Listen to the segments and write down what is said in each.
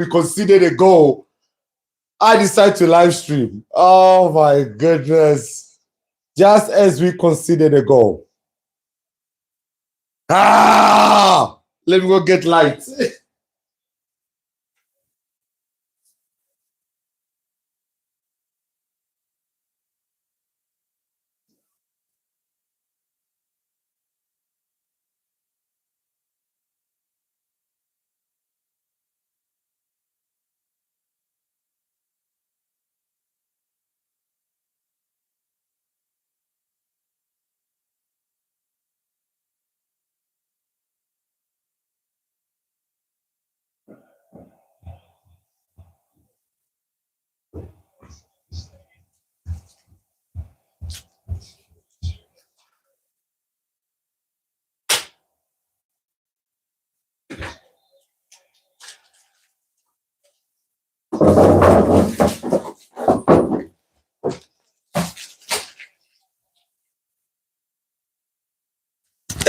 we conceded a goal, I decided to live stream. Oh my goodness. Just as we conceded a goal. Let me go get lights.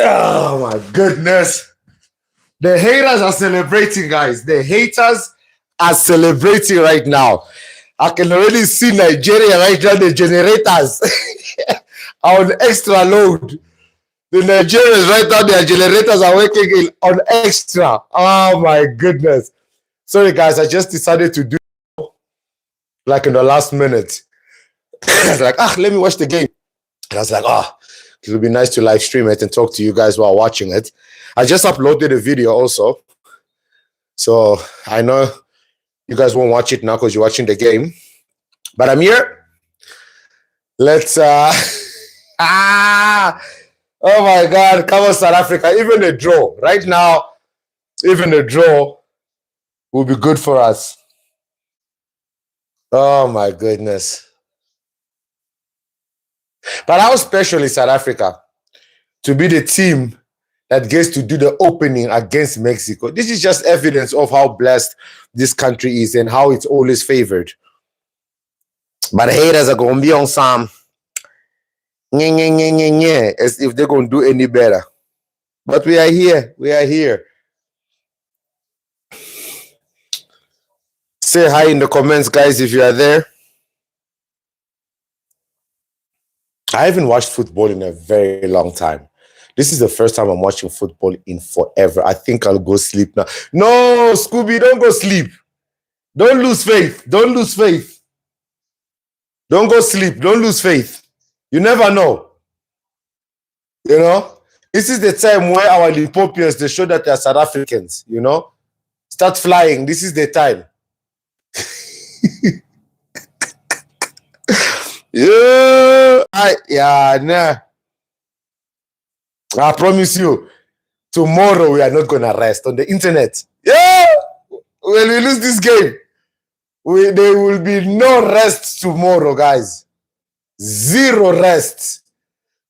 Oh my goodness. The haters are celebrating, guys. The haters are celebrating right now. I can already see Nigeria right now. The generators are on extra load. The Nigerians right now, their generators are working on extra. Oh my goodness. Sorry, guys. I just decided to do like in the last minute. I was like, let me watch the game. And I was like, it would be nice to live stream it and talk to you guys while watching it. I just uploaded a video also. So I know you guys won't watch it now because you're watching the game. But I'm here. Let's oh my God, come on, South Africa. Even a draw. Right now, even a draw will be good for us. Oh my goodness. But how special is South Africa to be the team that gets to do the opening against Mexico? This is just evidence of how blessed this country is and how it's always favored. But the haters are going to be on some as if they're going to do any better. But we are here. We are here. Say hi in the comments, guys, if you are there. I haven't watched football in a very long time. This is the first time I'm watching football in forever. I think I'll go sleep now. No, Scooby, don't go sleep. Don't lose faith. Don't lose faith. Don't go sleep. Don't lose faith. You never know. You know? This is the time where our Lipopians, they show that they are South Africans, you know? Start flying. This is the time. I promise you, tomorrow we are not going to rest on the internet. Yeah! When we lose this game, there will be no rest tomorrow, guys. Zero rest.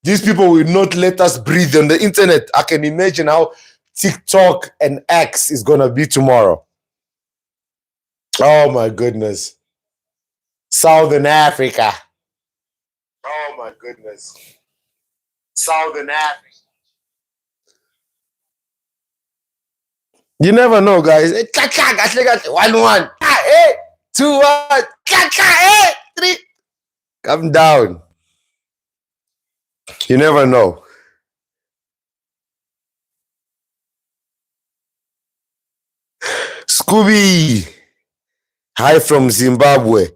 These people will not let us breathe on the internet. I can imagine how TikTok and X is going to be tomorrow. Oh, my goodness. Southern Africa. Oh, my goodness. Southern Africa. You never know, guys. 1-1. 2-1. 3. Come down. You never know. Scooby. Hi from Zimbabwe.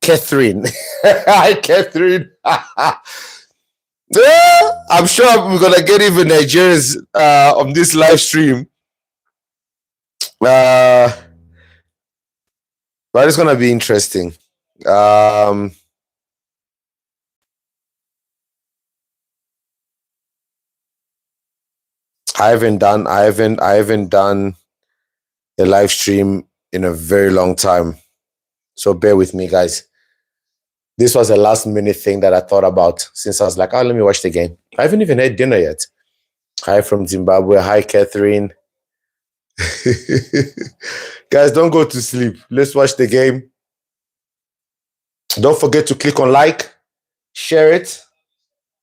Catherine. Hi, Catherine. I'm sure we're going to get even Nigerians on this live stream. But it's going to be interesting. I haven't done a live stream in a very long time. So bear with me, guys. This was a last minute thing that I thought about since I was like, let me watch the game. I haven't even had dinner yet. Hi from Zimbabwe. Hi, Catherine. Guys, don't go to sleep. Let's watch the game. Don't forget to click on like, share it,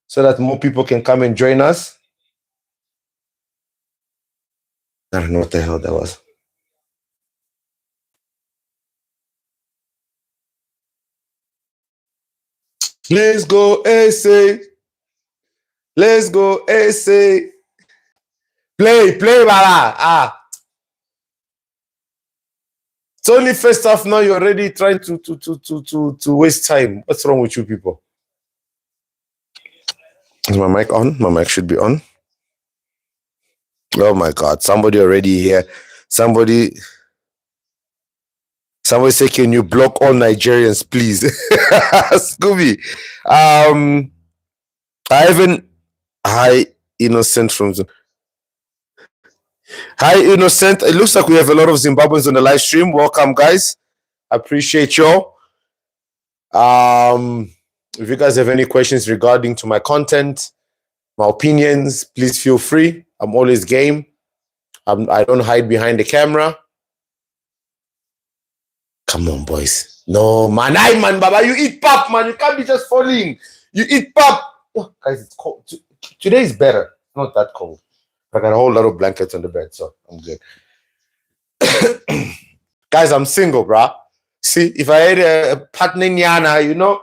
so that more people can come and join us. I don't know what the hell that was. Let's go, SA. Let's go, SA. Play, Bala. It's only first half now. You're already trying to waste time. What's wrong with you people? Is my mic on? My mic should be on. Oh my God! Somebody already here. Somebody say, can you block all Nigerians, please? Scooby. Hi, Innocent from. Hi, Innocent. It looks like we have a lot of Zimbabweans on the live stream. Welcome, guys. Appreciate y'all. If you guys have any questions regarding to my content, my opinions, please feel free. I'm always game. I don't hide behind the camera. Come on, boys. No, man. Man, Baba, you eat pap, man. You can't be just falling. You eat pap. Oh, guys, it's cold. Today is better. Not that cold. I got a whole lot of blankets on the bed, so I'm good. Guys, I'm single, bruh. See, if I had a partner Nyana, you know,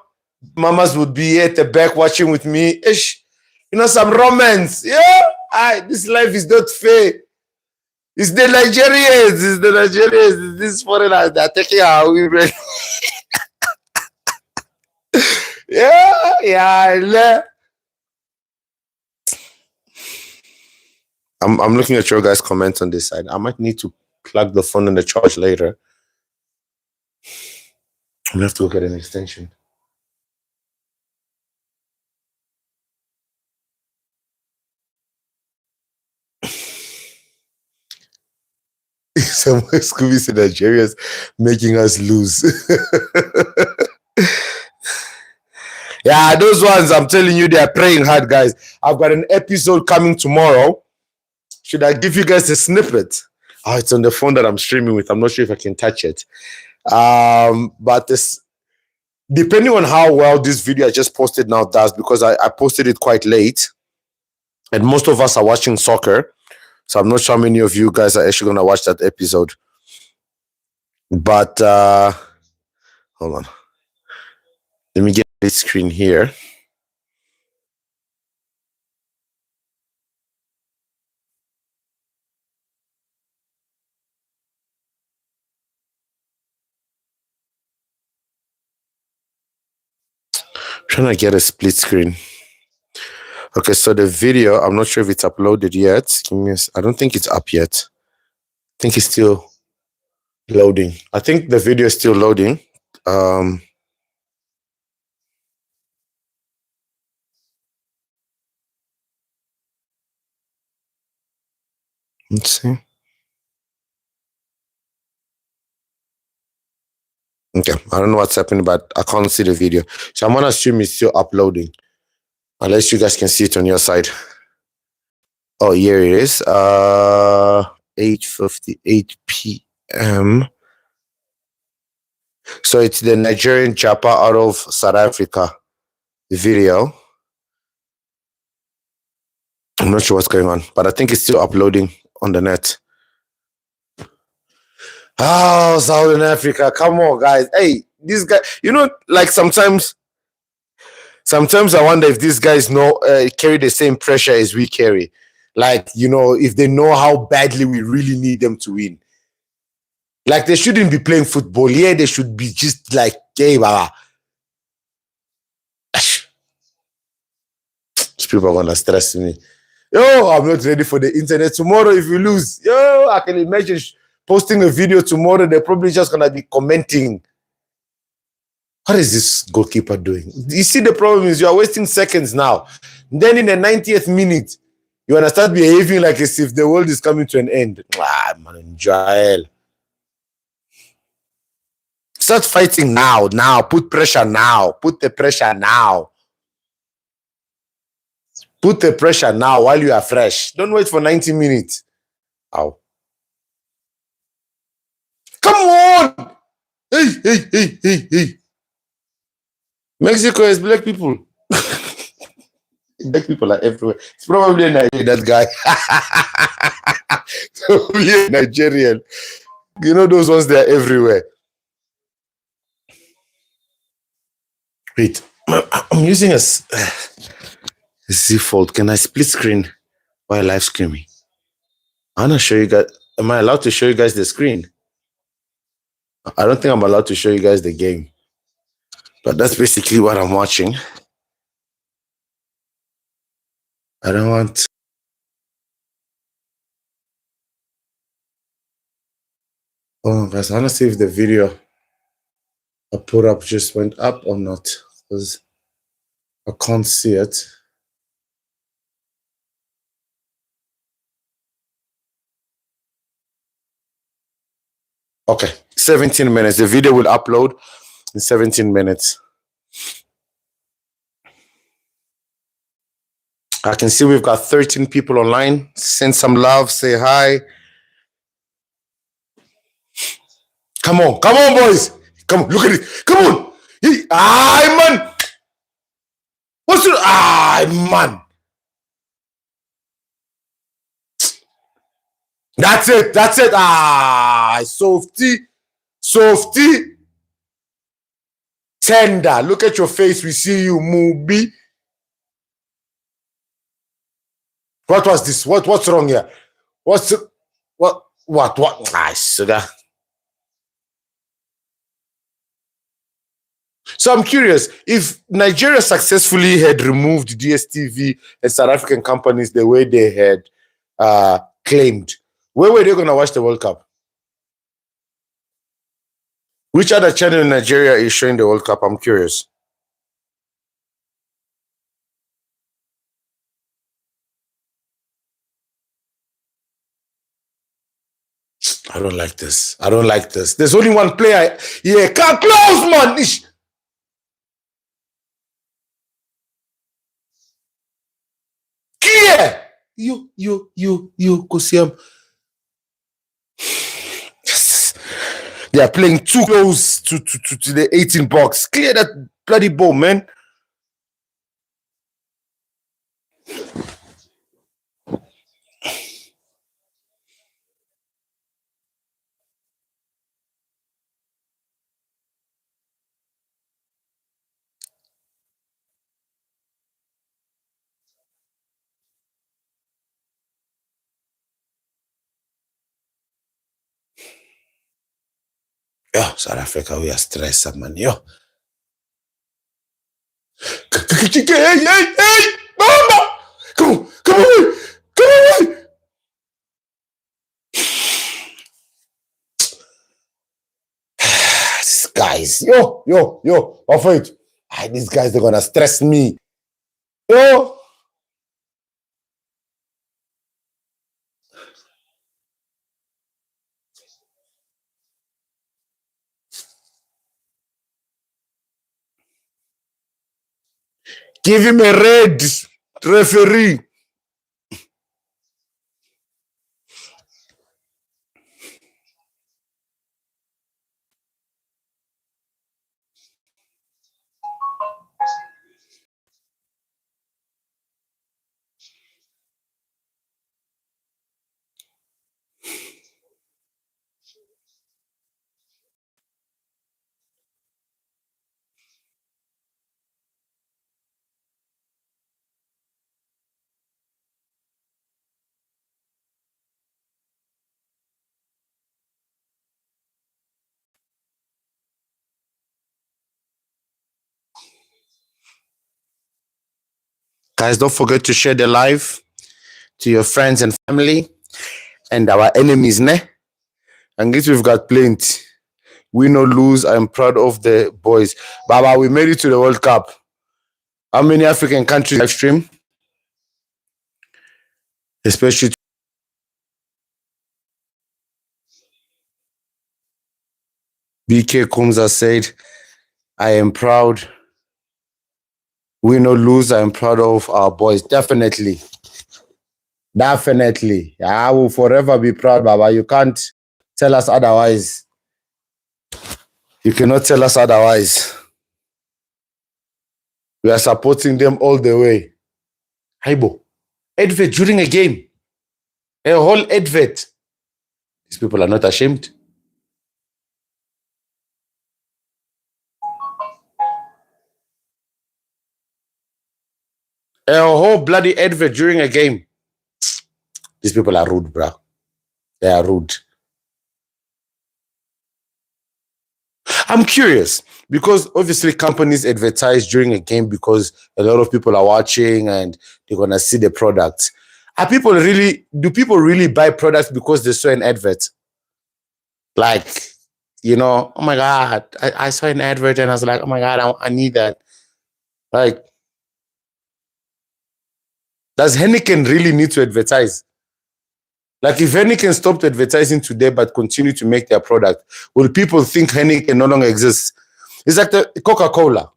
mamas would be at the back watching with me. Ish, you know, some romance. Yeah, this life is not fair. It's the Nigerians. It's these foreigners that are taking our women. yeah. I'm looking at your guys' comments on this side. I might need to plug the phone in the charge later. I'm gonna have to look at an extension. Some Scooby said Nigerians making us lose. Yeah, those ones, I'm telling you, they are praying hard, guys. I've got an episode coming tomorrow. Should I give you guys a snippet? Oh, it's on the phone that I'm streaming with. I'm not sure if I can touch it. But this, depending on how well this video I just posted now does, because I posted it quite late, and most of us are watching soccer, so I'm not sure how many of you guys are actually going to watch that episode. But hold on. Let me get this screen here. Trying to get a split screen. Okay, so the video, I'm not sure if it's uploaded yet. I don't think it's up yet. I think it's still loading. I think the video is still loading. Let's see. Okay, I don't know what's happening, but I can't see the video. So I'm gonna assume it's still uploading. Unless you guys can see it on your side. Oh, here it is. 8:58 p.m. So it's the Nigerian Japa out of South Africa. The video. I'm not sure what's going on, but I think it's still uploading on the net. Oh, Southern Africa. Come on, guys. Hey, this guy, you know, like sometimes I wonder if these guys carry the same pressure as we carry. Like, you know, if they know how badly we really need them to win. Like, they shouldn't be playing football. Yeah, they should be just like, hey, Baba. These people are going to stress me. Yo, I'm not ready for the internet. Tomorrow, if you lose, yo, I can imagine posting a video tomorrow. They're probably just going to be commenting. What is this goalkeeper doing? You see, the problem is you are wasting seconds now. Then in the 90th minute, you want to start behaving like as if the world is coming to an end. Man, Joel. Start fighting now. Put pressure now. Put the pressure now. Put the pressure now while you are fresh. Don't wait for 90 minutes. Ow. Come on! Hey. Mexico has black people. Black people are everywhere. It's probably a Nigerian, that guy. Probably a Nigerian. You know those ones, they're everywhere. Wait. I'm using a Z Fold. Can I split screen while live streaming? I want to show you guys. Am I allowed to show you guys the screen? I don't think I'm allowed to show you guys the game. But that's basically what I'm watching. I don't want... Oh, guys, I want to see if the video I put up just went up or not. Because I can't see it. Okay, 17 minutes. The video will upload in 17 minutes. I can see we've got 13 people online. Send some love. Say hi. Come on, boys. Come on, look at it. Come on. Man. What's it? Man. That's it. Softy. Tender. Look at your face. We see you, Mubi. What was this? What's wrong here? What? Sugar. So I'm curious, if Nigeria successfully had removed DSTV and South African companies the way they had claimed, where were they going to watch the World Cup? Which other channel in Nigeria is showing the World Cup? I'm curious. I don't like this. There's only one player. Yeah, can't close, man. Clear. You, Kosiam. Yes. They are playing too close to the 18 box. Clear that bloody ball, man. Yo, South Africa, we are stressed, man. Yo. Hey, mama! Come on. These guys, yo, afraid. These guys, they're gonna stress me. Yo. Give him a red, referee. Guys, don't forget to share the live to your friends and family and our enemies, ne? And guess we've got plenty. Win or lose, I'm proud of the boys. Baba, we made it to the World Cup. How many African countries live stream? Especially BK Kumza said, I am proud. Win or lose, I am proud of our boys. Definitely. I will forever be proud, Baba. You can't tell us otherwise. You cannot tell us otherwise. We are supporting them all the way. Haibo. Advert during a game. A whole advert. These people are not ashamed. A whole bloody advert during a game. These people are rude, bro. They are rude. I'm curious because obviously companies advertise during a game because a lot of people are watching and they're gonna see the product. Do people really buy products because they saw an advert? Like, oh my God, I saw an advert and I was like, oh my God, I need that. Like, does Henneken really need to advertise? Like, if Henneken stopped advertising today but continue to make their product, will people think Henneken no longer exists? It's like the Coca-Cola.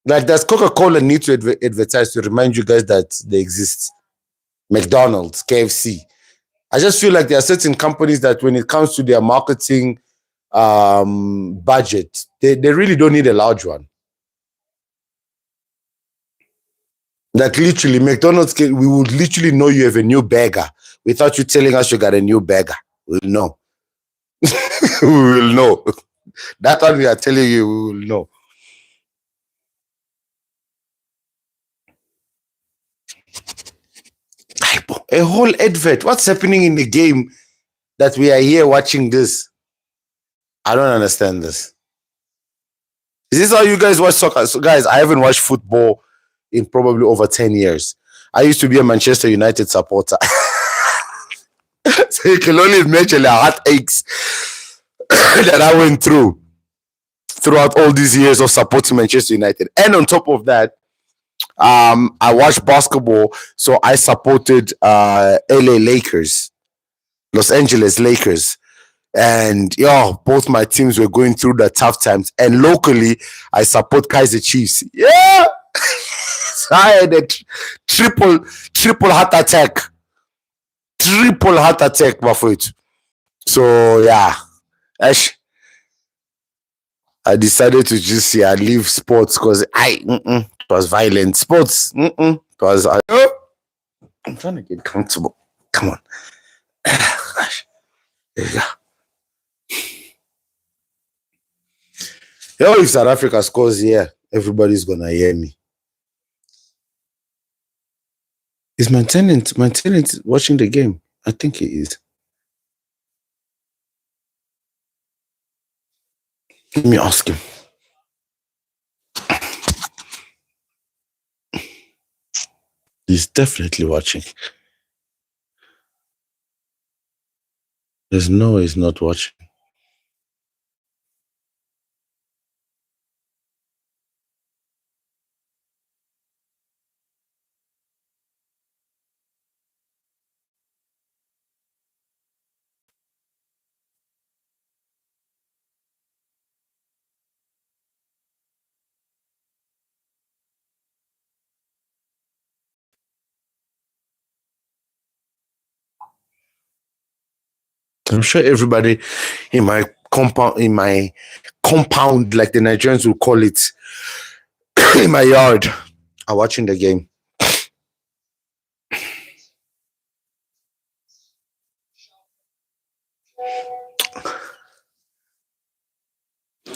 Like, does Coca-Cola need to advertise to remind you guys that they exist? McDonald's, KFC. I just feel like there are certain companies that when it comes to their marketing budget, they really don't need a large one. Like literally, McDonald's, we would literally know you have a new burger without you telling us you got a new burger. We'll know. We will know. That's what we are telling you, we will know. A whole advert. What's happening in the game that we are here watching this? I don't understand this. Is this how you guys watch soccer? So guys, I haven't watched football in probably over 10 years. I used to be a Manchester United supporter. So you can only imagine the heartaches that I went through throughout all these years of supporting Manchester United. And on top of that, I watched basketball, so I supported LA Lakers, Los Angeles Lakers. And both my teams were going through the tough times. And locally, I support Kaiser Chiefs. Yeah. So I had a triple heart attack. Triple heart attack, my foot. So yeah. I decided to just leave sports because it was violent. Sports, it was. I'm trying to get comfortable. Come on. Gosh. There you go. If South Africa scores here, everybody's gonna hear me. Is my tenant watching the game? I think he is. Let me ask him. He's definitely watching. There's no way he's not watching. I'm sure everybody in my compound, like the Nigerians will call it, in my yard, are watching the game.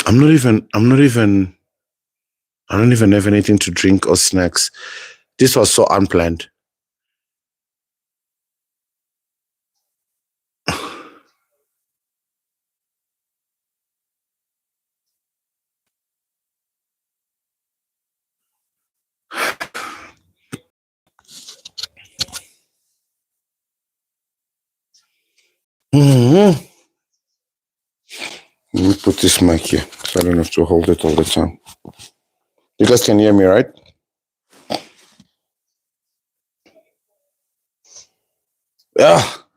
I don't even have anything to drink or snacks. This was so unplanned. Let me put this mic here so I don't have to hold it all the time. You guys can hear me, right?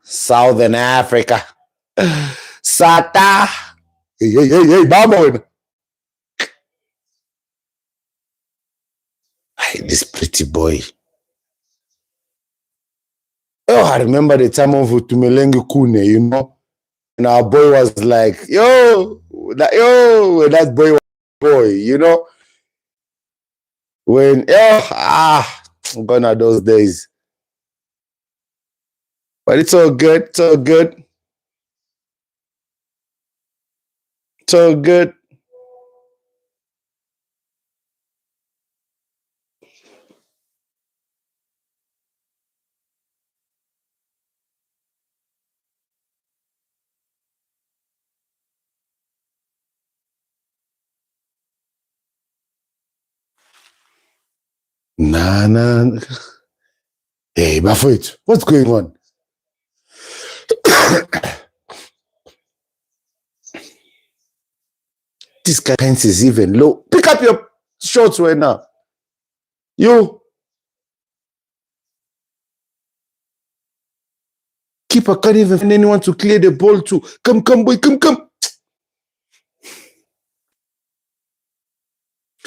Southern Africa. Sata. Hey, Babo. Hey, this pretty boy. I remember the time of Tumelenge Kune, and our boy was like, that boy was boy, when, gone are those days. But it's all good. It's all good. It's all good. Nah, nah. Hey, Baffoit, what's going on? This guy pants is even low. Pick up your shorts right now. You keeper can't even find anyone to clear the ball to. Come, boy, come.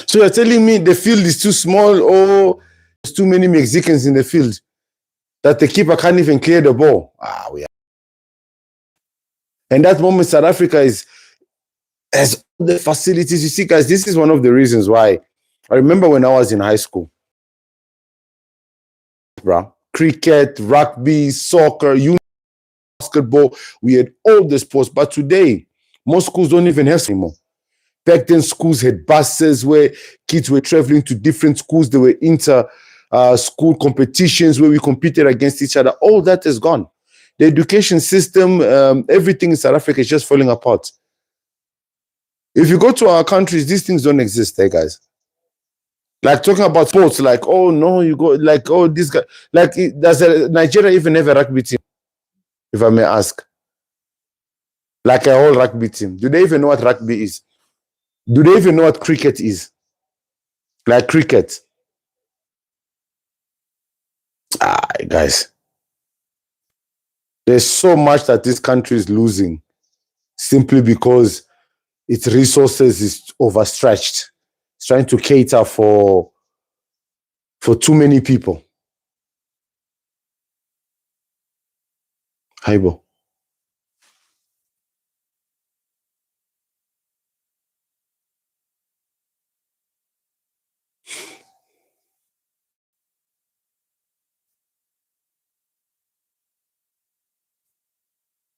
So you're telling me the field is too small or there's too many Mexicans in the field that the keeper can't even clear the ball? We are. And that moment, South Africa has all the facilities. You see, guys, this is one of the reasons why. I remember when I was in high school, bro. Cricket, rugby, soccer, basketball, we had all the sports. But today, most schools don't even have anymore. Back then, schools had buses where kids were traveling to different schools. There were school competitions where we competed against each other. All that is gone. The education system, everything in South Africa is just falling apart. If you go to our countries, these things don't exist, hey guys. Like talking about sports, like, oh no, you go, like, oh, this guy, like, does Nigeria even have a rugby team, if I may ask? Like a whole rugby team. Do they even know what rugby is? Do they even know what cricket is? Like cricket. Guys, there's so much that this country is losing simply because its resources is overstretched. It's trying to cater for too many people. Haibo.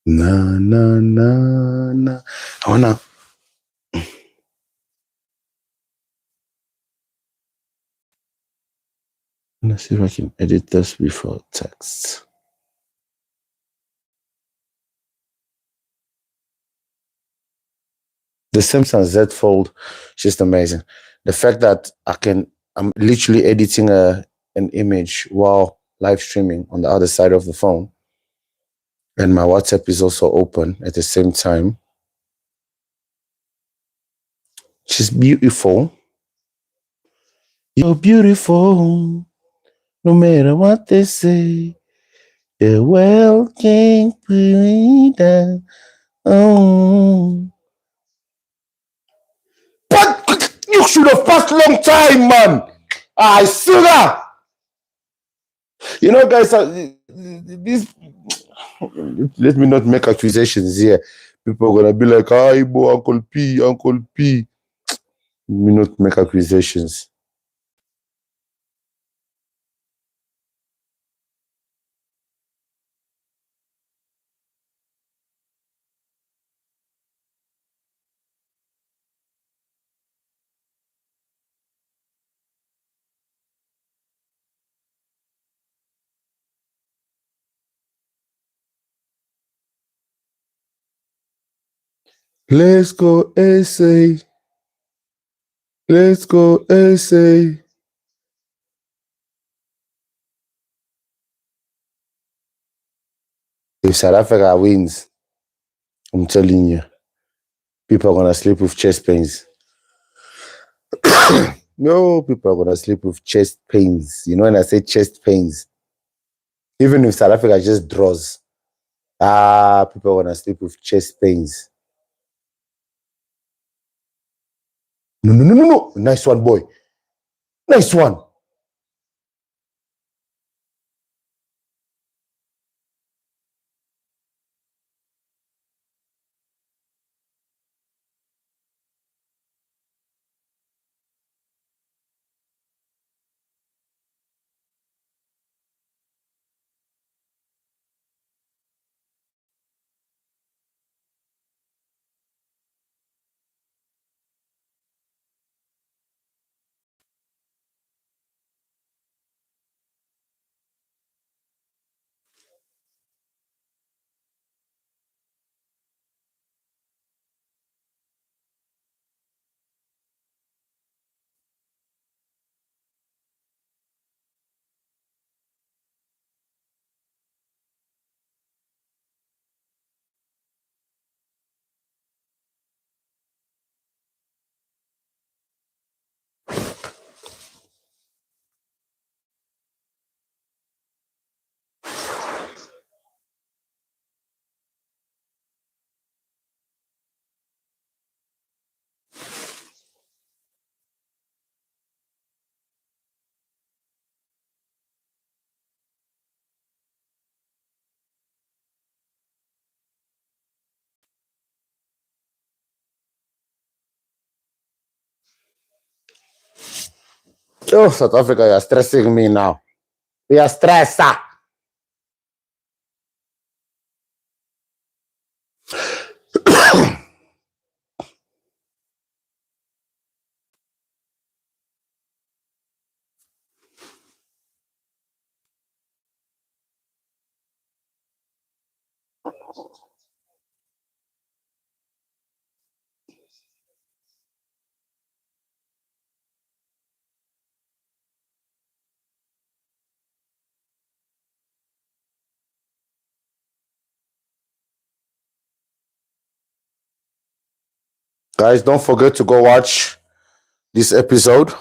Na. I wanna see if I can edit this before text. The Samsung Z Fold, just amazing. The fact that I'm literally editing an image while live streaming on the other side of the phone, and my WhatsApp is also open at the same time. She's beautiful. You're beautiful, no matter what they say. The world can't put me down. Oh. But you should have passed long time, man. I sugar. You know, guys, this. Let me not make accusations here. People are gonna be like, "Hi, boy, Uncle P, Uncle P." Let me not make accusations. Let's go, SA. Let's go, SA. If South Africa wins, I'm telling you, people are gonna sleep with chest pains. No, people are gonna sleep with chest pains. You know, when I say chest pains, even if South Africa just draws, people are gonna sleep with chest pains. No. Nice one, boy. Nice one. Oh, South Africa, you're stressing me now. You're stressed. Guys, don't forget to go watch this episode.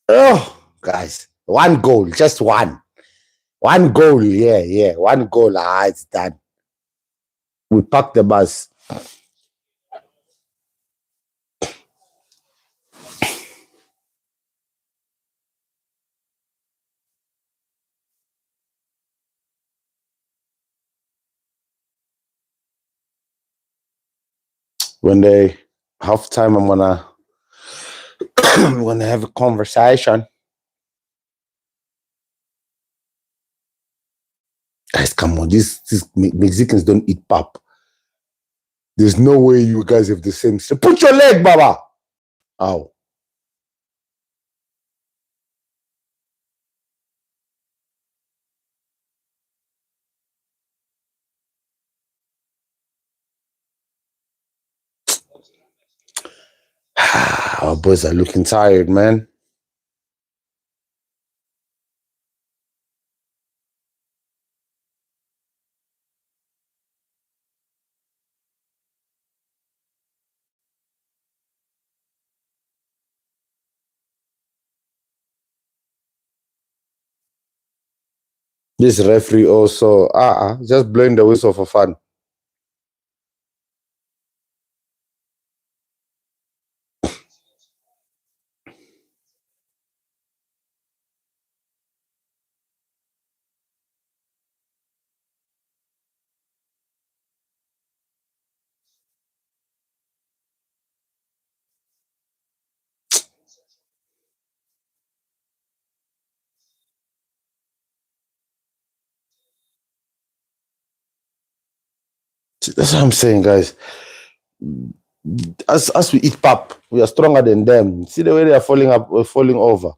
Oh, guys, one goal, just one. One goal, yeah. One goal, it's done. We packed the bus. When they halftime, I'm gonna I'm gonna have a conversation. Guys, come on, these Mexicans don't eat pap. There's no way you guys have the same. So put your leg, Baba. Oh. Our boys are looking tired, man. This referee also just blowing the whistle for fun. That's what I'm saying, guys. As we eat pap, we are stronger than them. See the way they are falling up, falling over.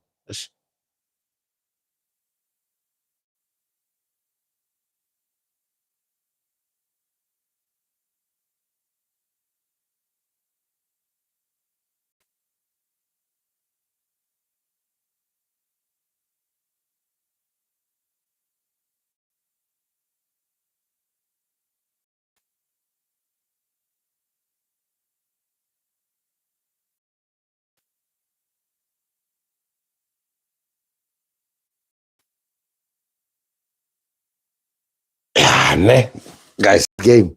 Man. Guys, game.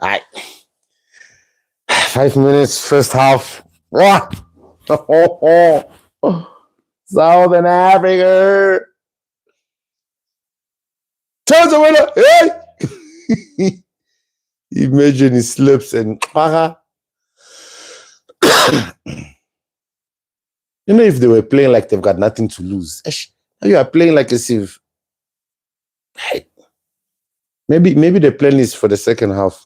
All right. 5 minutes, first half. What? Southern Africa. Turns the winner. Hey! Imagine he slips and you know, if they were playing like they've got nothing to lose. You are playing like a sieve. Hey. Maybe the plan is for the second half.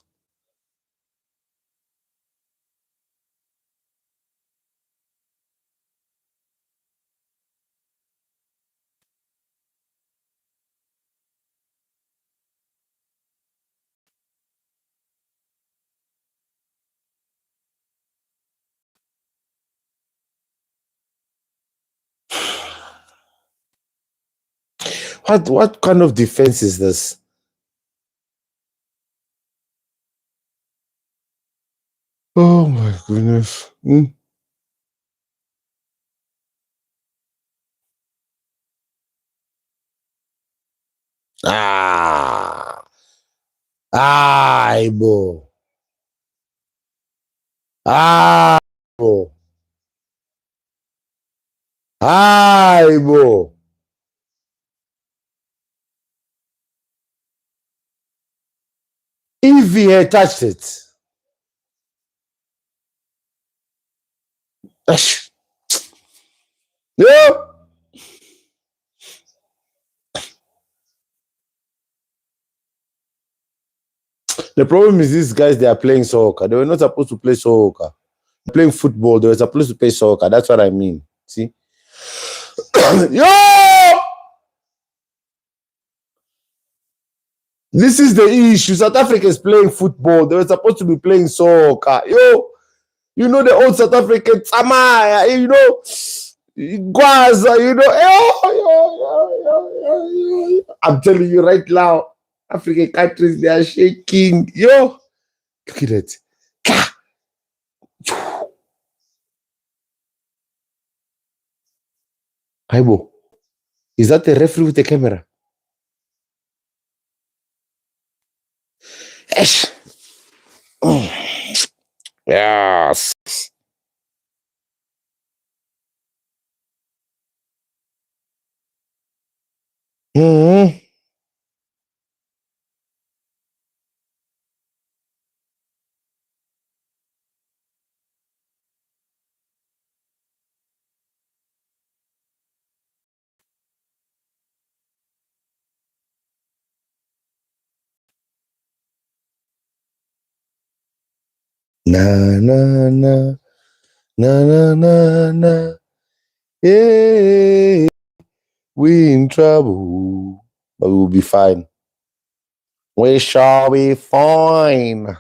What kind of defense is this? Oh my goodness. Ah. Ibo. Ah, bro. Hi, bro. If he had touched it, yeah. The problem is these guys, they are playing soccer. They were not supposed to play soccer. Playing football, they were supposed to play soccer. That's what I mean. See? Yo! This is the issue. South Africa is playing football. They were supposed to be playing soccer. Yo! You know the old South African Tamaya, you know, Gwaza, you know. I'm telling you right now, African countries, they are shaking. Yo! Look at it. Aibo, is that the referee with the camera? Yes. Yes. Mm-hmm. Na na na na na na na. Hey, we in trouble, but we'll be fine. We shall be fine.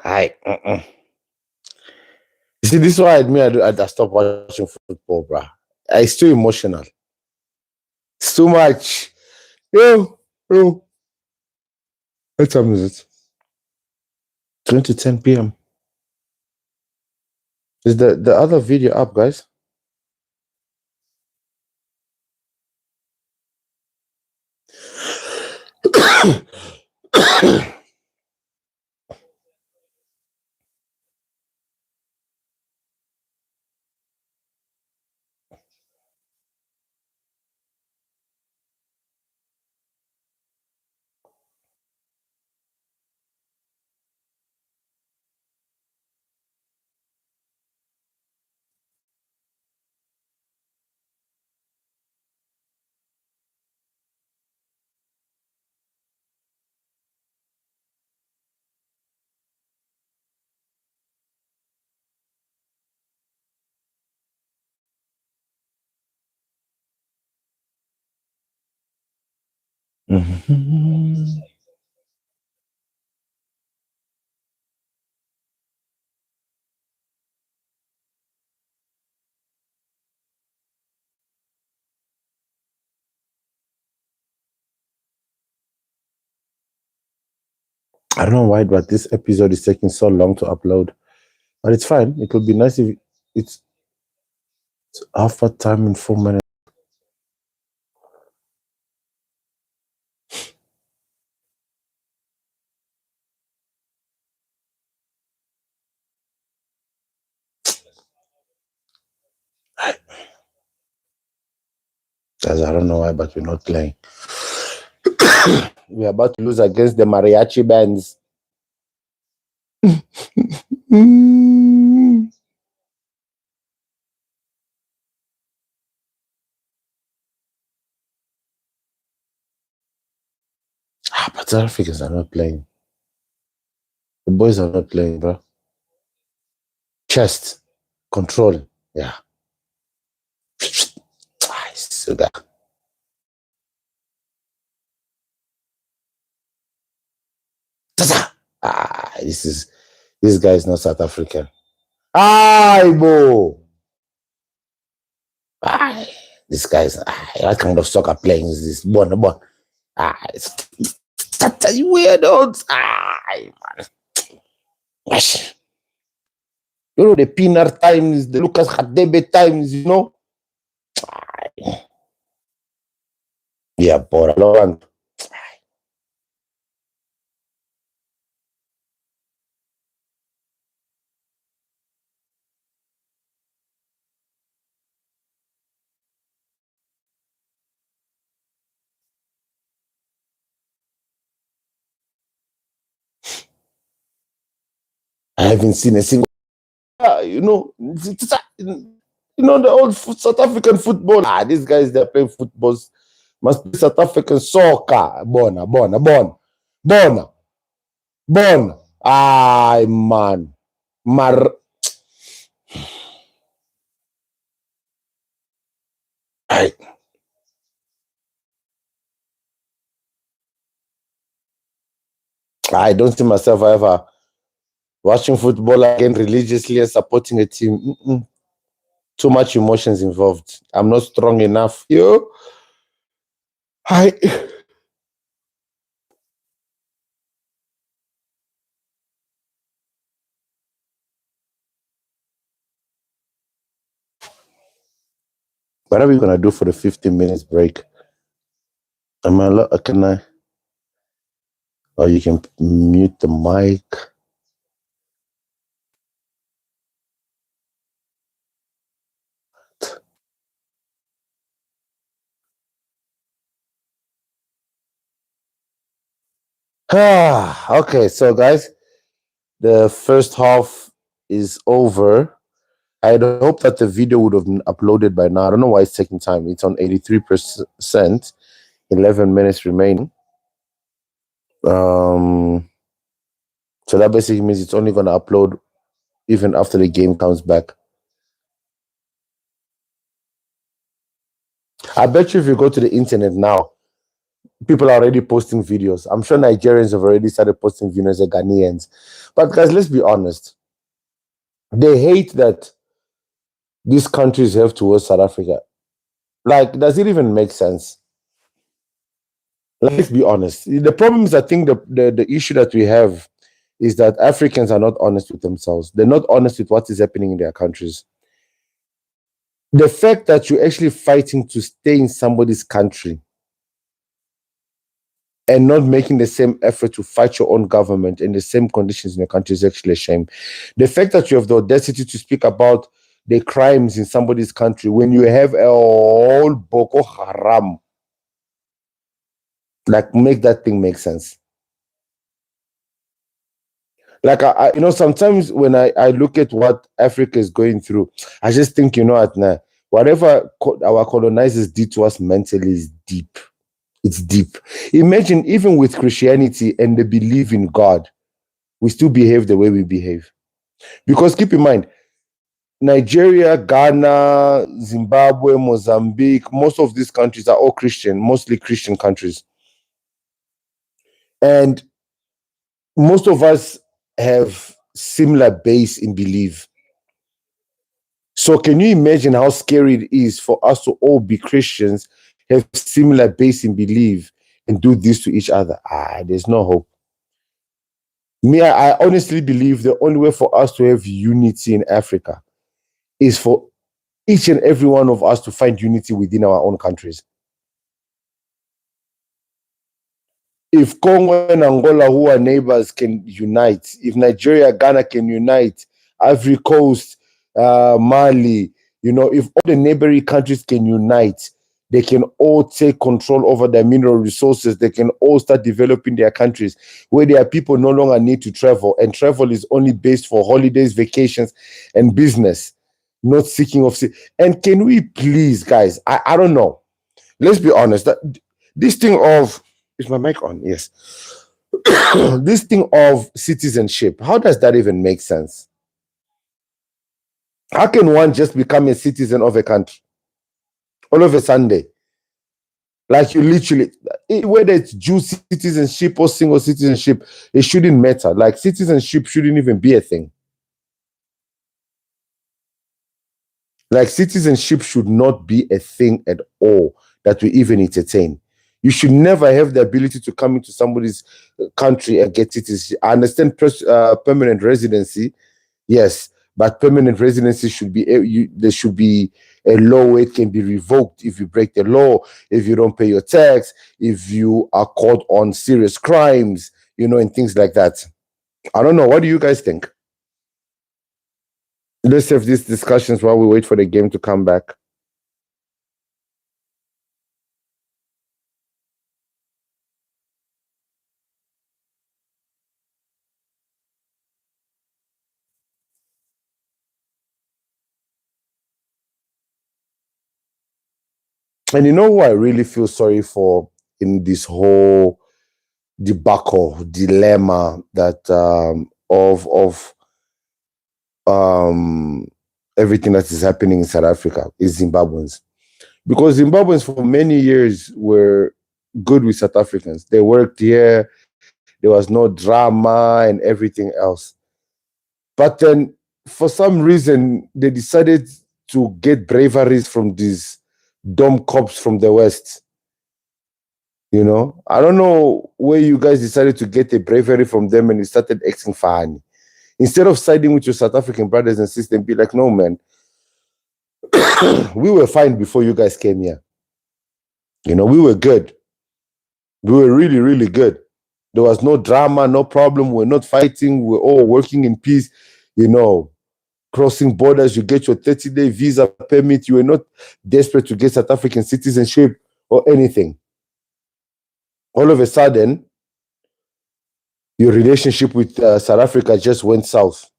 I. You see, this is why I stopped watching football, bro. It's too emotional. It's too much. Yo. What time is it? 20 to 10 p.m. Is the other video up, guys? Mm-hmm. I don't know why, but this episode is taking so long to upload. But it's fine. It would be nice if it's half a time in 4 minutes. Guys, I don't know why, but we're not playing. We're about to lose against the mariachi bands. But South Africans are not playing. The boys are not playing, bro. Chest. Control. Yeah. Sugar. This guy is not South African. Bo. This guy's what kind of soccer playing is this? Bon. It's weirdos. Man. You know the Pinar times, the Lucas Hadebe times, you know. Yeah, por long. I haven't seen a single. You know the old South African football. These guys they're playing football. Must be South African soccer. Bona. Man. I don't see myself ever watching football again religiously and supporting a team. Too much emotions involved. I'm not strong enough. What are we gonna do for the 15 minutes break? Can I? Or you can mute the mic. Okay, so guys, the first half is over. I hope that the video would have been uploaded by now. I don't know why it's taking time. It's on 83%, 11 minutes remaining. So that basically means it's only going to upload even after the game comes back. I bet you if you go to the internet now, people are already posting videos. I'm sure Nigerians have already started posting videos as Ghanaians. But guys, let's be honest. They hate that these countries have towards South Africa. Like, does it even make sense? Let's be honest. The problem is, I think the issue that we have is that Africans are not honest with themselves. They're not honest with what is happening in their countries. The fact that you're actually fighting to stay in somebody's country and not making the same effort to fight your own government in the same conditions in your country is actually a shame. The fact that you have the audacity to speak about the crimes in somebody's country when you have a whole Boko Haram, like, make that thing make sense. Like, sometimes when I look at what Africa is going through, I just think, whatever our colonizers did to us mentally is deep. It's deep. Imagine, even with Christianity and the belief in God, we still behave the way we behave. Because keep in mind, Nigeria, Ghana, Zimbabwe, Mozambique, most of these countries are all Christian, mostly Christian countries. And most of us have similar base in belief. So can you imagine how scary it is for us to all be Christians, have similar base in belief, and do this to each other? There's no hope. I honestly believe the only way for us to have unity in Africa is for each and every one of us to find unity within our own countries. If Congo and Angola, who are neighbors, can unite, if Nigeria, Ghana can unite, Ivory Coast, Mali, if all the neighboring countries can unite, they can all take control over their mineral resources. They can all start developing their countries where their people no longer need to travel. And travel is only based for holidays, vacations, and business, not seeking of. And can we please, guys, I don't know. Let's be honest. This thing of, is my mic on? Yes. This thing of citizenship, how does that even make sense? How can one just become a citizen of a country all of a Sunday? Like you literally, whether it's dual citizenship or single citizenship, it shouldn't matter. Like citizenship shouldn't even be a thing. Like citizenship should not be a thing at all that we even entertain. You should never have the ability to come into somebody's country and get citizenship. I understand permanent residency, yes, but permanent residency should be, there should be a law where it can be revoked if you break the law, if you don't pay your tax, if you are caught on serious crimes, and things like that. I don't know. What do you guys think? Let's have these discussions while we wait for the game to come back. And you know who I really feel sorry for in this whole debacle, dilemma that of everything that is happening in South Africa is Zimbabweans. Because Zimbabweans for many years were good with South Africans. They worked here, there was no drama and everything else. But then for some reason, they decided to get braveries from these dumb cops from the West. I don't know where you guys decided to get a bravery from them and you started acting funny. Instead of siding with your South African brothers and sisters and be like, no, man, we were fine before you guys came here. We were good. We were really, really good. There was no drama, no problem. We're not fighting. We're all working in peace. Crossing borders, you get your 30-day visa permit. You were not desperate to get South African citizenship or anything. All of a sudden, your relationship with South Africa just went south.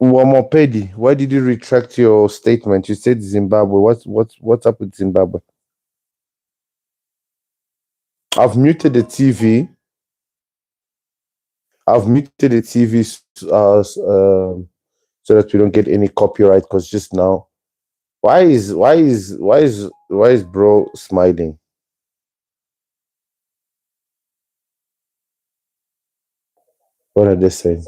Wamopedi, why did you retract your statement? You said Zimbabwe. What's up with Zimbabwe? I've muted the TV. So that we don't get any copyright. Because just now, why is bro smiling? What are they saying?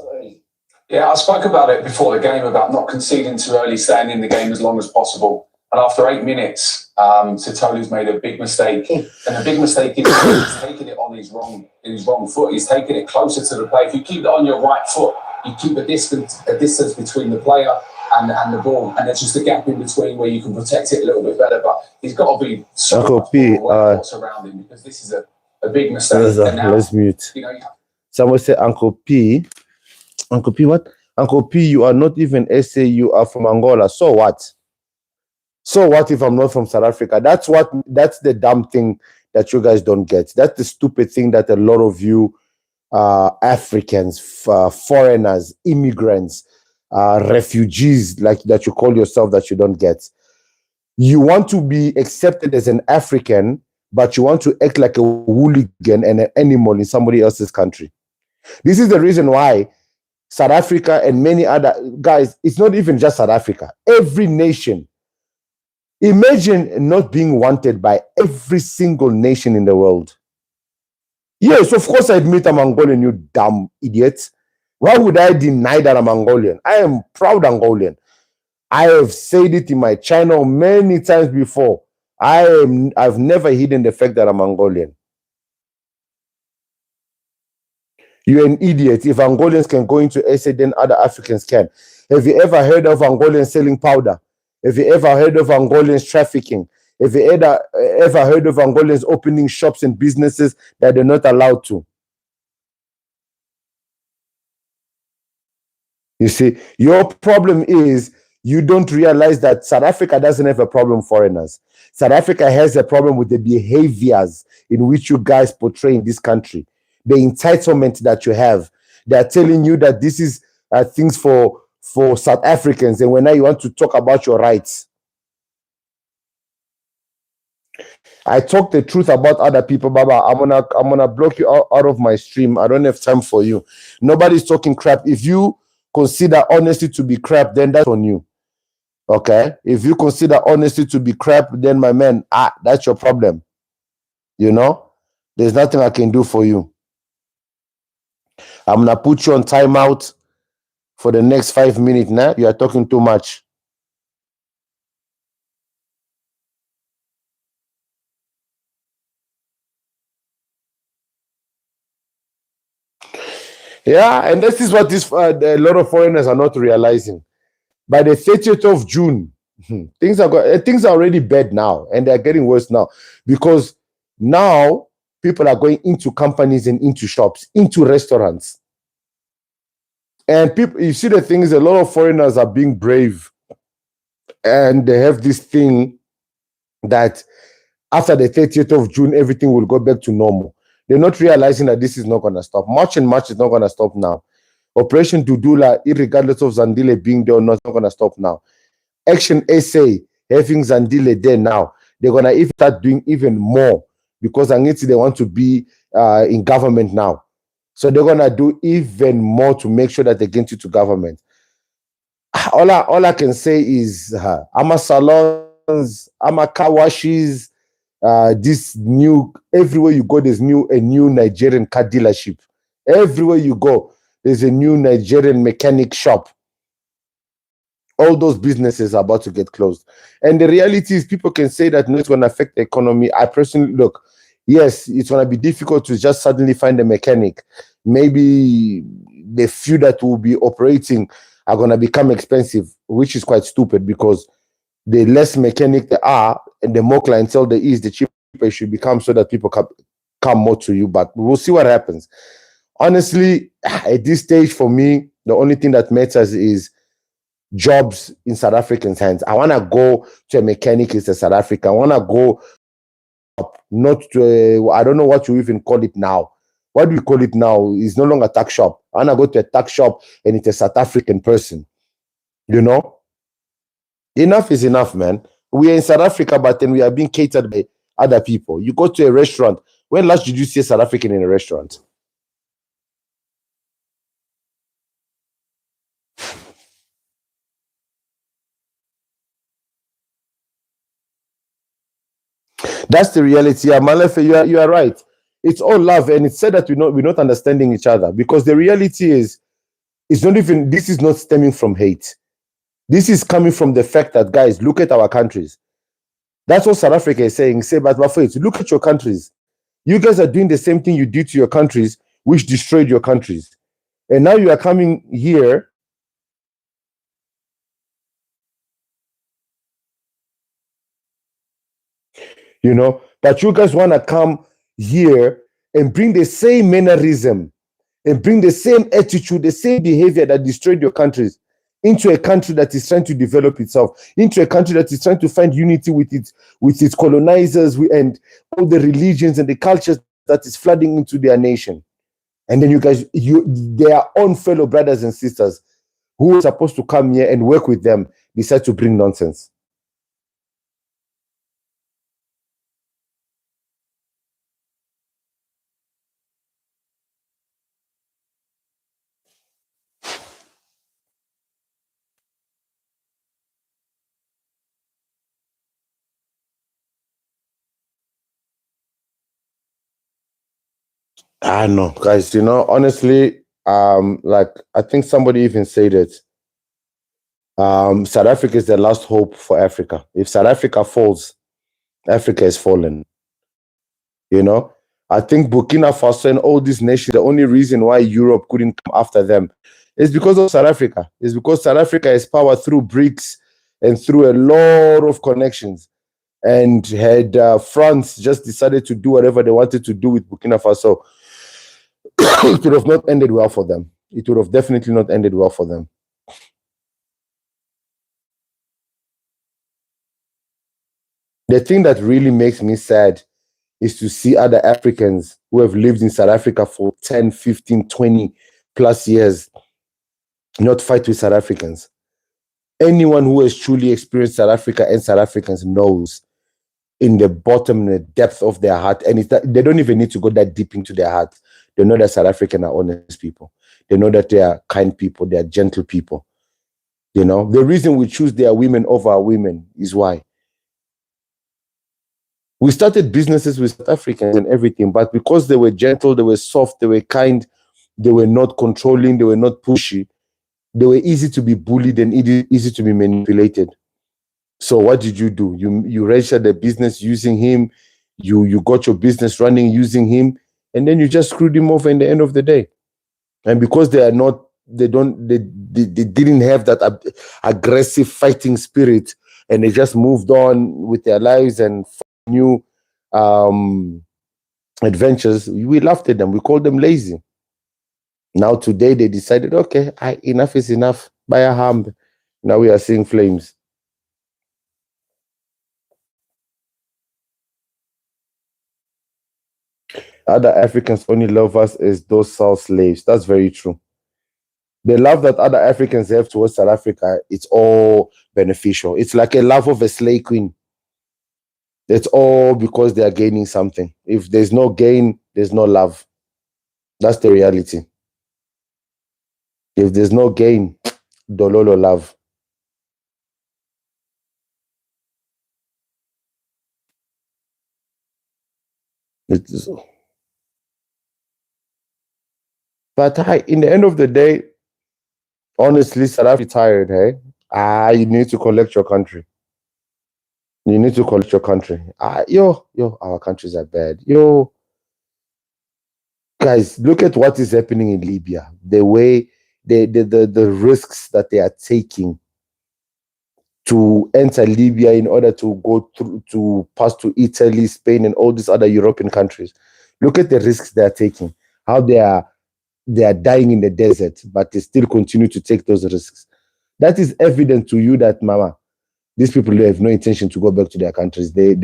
Yeah, I spoke about it before the game about not conceding too early, staying in the game as long as possible. And after 8 minutes, Sitolu's made a big mistake. And the big mistake is he's taking it on his wrong foot. He's taking it closer to the play. If you keep it on your right foot, you keep a distance between the player and the ball, and there's just a gap in between where you can protect it a little bit better. But he's got to be so much more what's around him, because this is a big mistake. Let's mute. Someone said Uncle P. Uncle P, what? Uncle P, you are not even SA, you are from Angola. So what? So what if I'm not from South Africa? That's the dumb thing that you guys don't get. That's the stupid thing that a lot of you Africans, foreigners, immigrants, refugees, like that you call yourself, that you don't get. You want to be accepted as an African, but you want to act like a hooligan and an animal in somebody else's country. This is the reason why South Africa and many other guys, it's not even just South Africa, every nation. Imagine not being wanted by every single nation in the world. Yes, of course I admit I'm Angolan, you dumb idiot. Why would I deny that I'm Angolan? I am proud Angolan. I have said it in my channel many times before. I've never hidden the fact that I'm Angolan. You're an idiot. If Angolans can go into SA, then other Africans can. Have you ever heard of Angolans selling powder? Have you ever heard of Angolans trafficking? Have you ever heard of Angolans opening shops and businesses that they're not allowed to? You see, your problem is you don't realize that South Africa doesn't have a problem with foreigners. South Africa has a problem with the behaviors in which you guys portray in this country, the entitlement that you have. They are telling you that this is things for South Africans, and when now you want to talk about your rights. I talk the truth about other people, Baba. I'm gonna block you out of my stream. I don't have time for you. Nobody's talking crap. If you consider honesty to be crap, then that's on you. Okay? If you consider honesty to be crap, then my man, that's your problem. You know? There's nothing I can do for you. I'm gonna put you on timeout for the next 5 minutes now. You are talking too much. Yeah, and this is what a lot of foreigners are not realizing. By the 30th of June, things are already bad now, and they're getting worse now, because now people are going into companies and into shops, into restaurants. And people, you see, the thing is, a lot of foreigners are being brave, and they have this thing that after the 30th of June, everything will go back to normal. They're not realizing that this is not going to stop. March and March is not going to stop now. Operation Dudula, regardless of Zandile being there or not going to stop now. Action SA, having Zandile there now, they're going to even start doing even more, because Angiti, they want to be in government now. So they're going to do even more to make sure that they get into government. All I can say is, Ama salons, Ama car washes, this new, everywhere you go, there's a new Nigerian car dealership. Everywhere you go, there's a new Nigerian mechanic shop. All those businesses are about to get closed. And the reality is, people can say that no, it's going to affect the economy. I personally, look, yes, it's going to be difficult to just suddenly find a mechanic. Maybe the few that will be operating are going to become expensive, which is quite stupid, because the less mechanic there are and the more clientele there is, the cheaper it should become, so that people come more to you. But we'll see what happens. Honestly, at this stage, for me, the only thing that matters is jobs in South Africans' hands. I want to go to a mechanic in South Africa. I want to go up, not to I don't know what you even call it now. What do we call it now? It's no longer a tax shop. I want to go to a tax shop and it's a South African person. You know? Enough is enough, man. We are in South Africa, but then we are being catered by other people. You go to a restaurant. When last did you see a South African in a restaurant? That's the reality. Malefe, you are right. It's all love, and it's said that we're not understanding each other, because the reality is, it's not even, this is not stemming from hate. This is coming from the fact that, guys, look at our countries. That's what South Africa is saying. Say, but look at your countries. You guys are doing the same thing you did to your countries, which destroyed your countries. And now you are coming here. You know, but you guys want to come here and bring the same mannerism and bring the same attitude, the same behavior that destroyed your countries into a country that is trying to develop itself, into a country that is trying to find unity with its colonizers and all the religions and the cultures that is flooding into their nation. And then you guys, their own fellow brothers and sisters who are supposed to come here and work with them, decide to bring nonsense. I know, guys, you know, honestly, like I think somebody even said it. South Africa is the last hope for Africa. If South Africa falls, Africa is fallen. You know, I think Burkina Faso and all these nations, the only reason why Europe couldn't come after them is because of South Africa. It's because South Africa has power through BRICS and through a lot of connections. And had France just decided to do whatever they wanted to do with Burkina Faso, it would have not ended well for them. It would have definitely not ended well for them. The thing that really makes me sad is to see other Africans who have lived in South Africa for 10, 15, 20 plus years not fight with South Africans. Anyone who has truly experienced South Africa and South Africans knows in the bottom and the depth of their heart, and they don't even need to go that deep into their heart. They know that South African are honest people. They know that they are kind people. They are gentle people. You know, the reason we choose their women over our women is why. We started businesses with South Africans and everything, but because they were gentle, they were soft, they were kind, they were not controlling, they were not pushy, they were easy to be bullied and easy to be manipulated. So what did you do? You registered the business using him, you got your business running using him, and then you just screwed him over in the end of the day. And because they didn't have that aggressive fighting spirit, and they just moved on with their lives and new adventures, we laughed at them. We called them lazy. Now today they decided, okay, enough is enough. Buy a ham. Now we are seeing flames. Other Africans only love us as docile slaves. That's very true. The love that other Africans have towards South Africa, it's all beneficial. It's like a love of a slave queen. It's all because they are gaining something. If there's no gain, there's no love. That's the reality. If there's no gain, dololo love. But in the end of the day, honestly, South Africa tired, hey? You need to collect your country. You need to collect your country. Our countries are bad. Guys, look at what is happening in Libya. The way the risks that they are taking to enter Libya in order to go through to pass to Italy, Spain, and all these other European countries. Look at the risks they are taking. How they are dying in the desert, but they still continue to take those risks. That is evident to you that, Mama, these people have no intention to go back to their countries. That's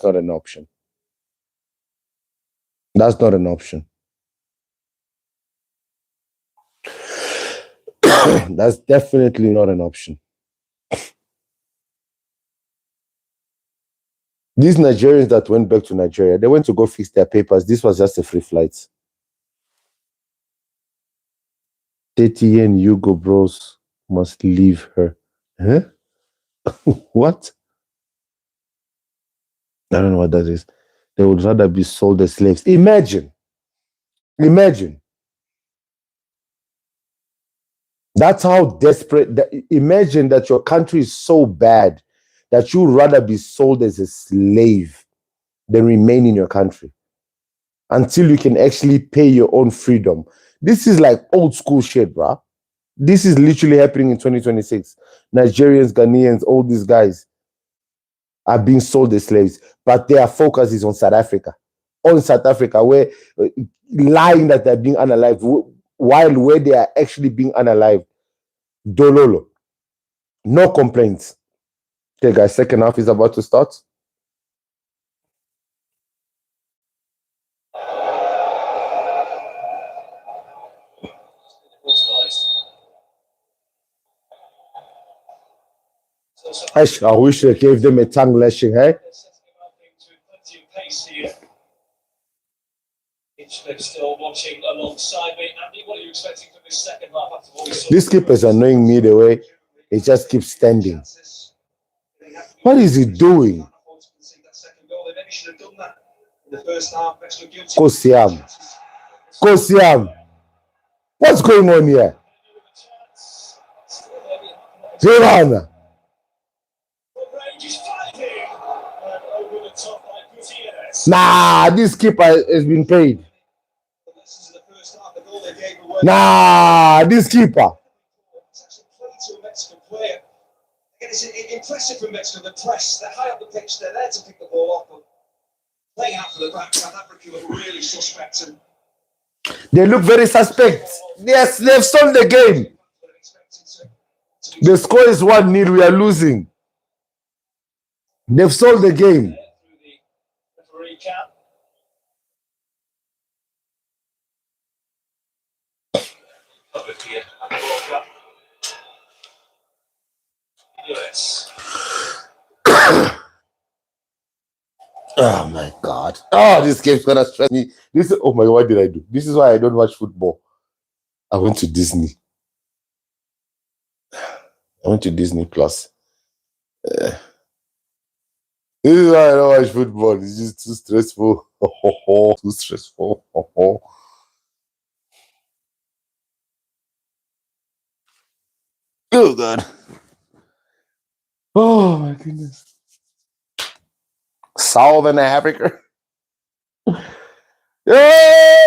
not an option. That's not an option. That's definitely not an option. These Nigerians that went back to Nigeria, they went to go fix their papers. This was just a free flight. 30 and Hugo Bros must leave her. Huh? What? I don't know what that is. They would rather be sold as slaves. Imagine. That's how desperate. Imagine that your country is so bad that you'd rather be sold as a slave than remain in your country until you can actually pay your own freedom. This is like old school shit, bro. This is literally happening in 2026. Nigerians, Ghanaians, all these guys are being sold as slaves, but their focus is on South Africa. On South Africa, where lying that they're being unalived, while where they are actually being unalived. Dololo. No complaints. Okay, guys, second half is about to start. I wish I gave them a tongue lashing, hey? Still watching alongside me. Andy, what are you expecting from this second half after what we saw? This keeper is annoying me the way he just keeps standing. What is he doing? Kosiam. What's going on here? Giovanna. Nah, this keeper has been paid. Nah, this keeper. It's impressive from Mexico, the press. They're high up the pitch, they're there to pick the ball up. Playing out for the back, South Africa look really suspect. They look very suspect. Yes, they've sold the game. The score is 1-0, we are losing. They've sold the game. Oh my God. Oh, this game's gonna stress me. Oh my God, what did I do? This is why I don't watch football. I went to Disney. I went to Disney Plus. This is why I don't watch football. It's just too stressful. Too stressful. Oh God. Oh my goodness. Southern Africa. Yeah,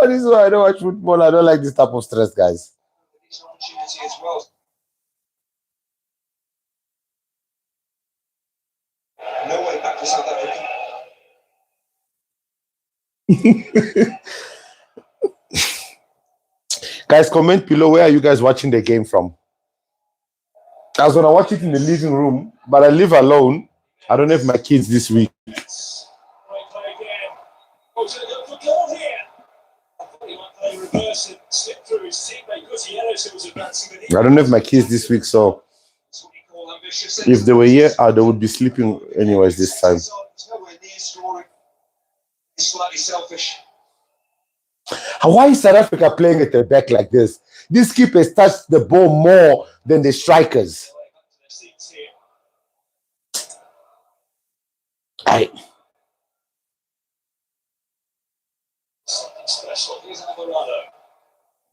this is why I don't watch football. I don't like this type of stress, guys. No way back to South Africa. Guys, comment below, where are you guys watching the game from? I was gonna watch it in the living room, but I live alone. I don't have my kids this week. I don't have my kids this week, so if they were here, they would be sleeping anyways this time. Slightly selfish. Why is South Africa playing at the back like this? These keepers touch the ball more than the strikers.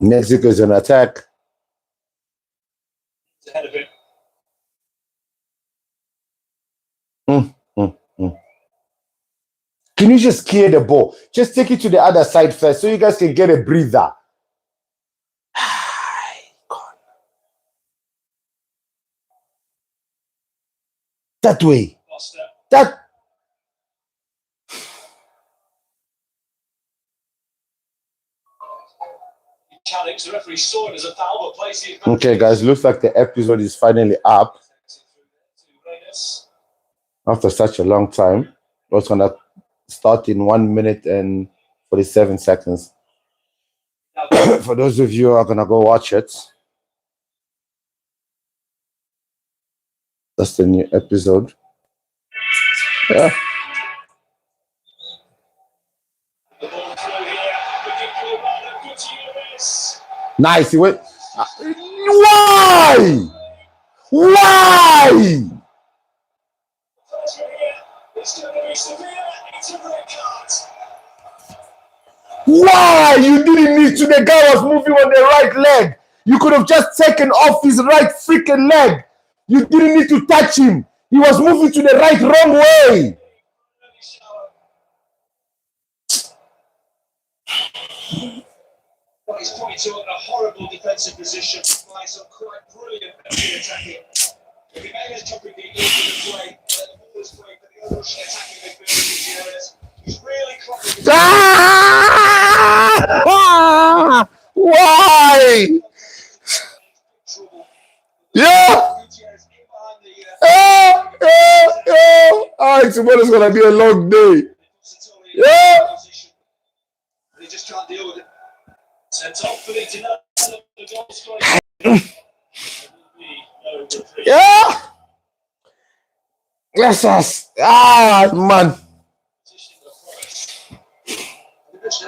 Mexico is on attack. Can you just clear the ball? Just take it to the other side first so you guys can get a breather. That way. That. Okay, guys, looks like the episode is finally up. After such a long time. It's gonna start in 1 minute and 47 seconds. For those of you who are gonna go watch it, that's the new episode. Yeah. Nice. He went. Why? Why? Why? You didn't need to. The guy was moving on the right leg. You could have just taken off his right freaking leg. You didn't need to touch him. He was moving to the right, wrong way. Well, he's pointing to a horrible defensive position by some quite brilliant attacking. If he made a topic into the play, the ball is playing for the other attacking midfielders. He's really clocking. Why? Yeah. Tomorrow's gonna be a long day. Yeah. They just can't deal with it. Yeah. Yes, yes. Man. This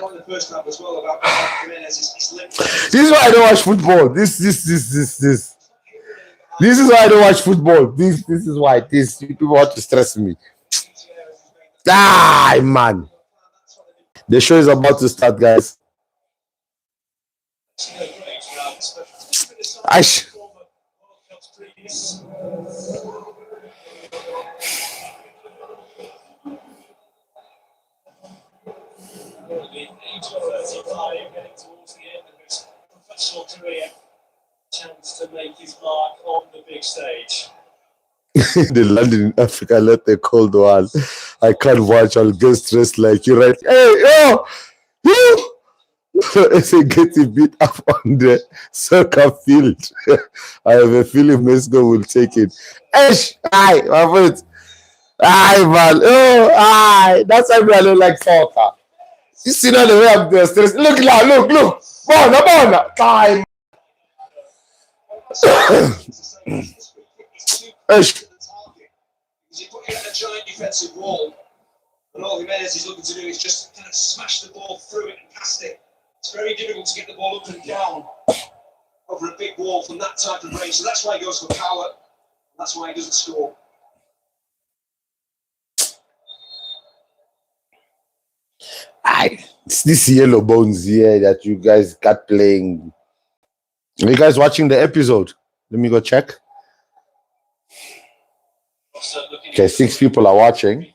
is why I don't watch football. This is why I don't watch football. This is why people want to stress me. Man. The show is about to start, guys. Career, chance to make his mark on the big stage. They landed in Africa, let the cold one. I can't watch, I'll get stressed like you, right? Hey, It's getting beat up on the soccer field. I have a feeling Mexico will take it. My friend. Aye, man. Oh, aye. That's why I don't like soccer. You see now the way I'm doing stress. Look now, look. Bona. Time. Ish. He's putting a giant defensive wall, and all Jimenez is looking to do is just kind of smash the ball through it and past it. It's very difficult to get the ball up and down over a big wall from that type of range. So that's why he goes for power. That's why he doesn't score. Aye. It's this yellow bones here that you guys got playing. Are you guys watching the episode? Let me go check. Okay, 6 people are watching.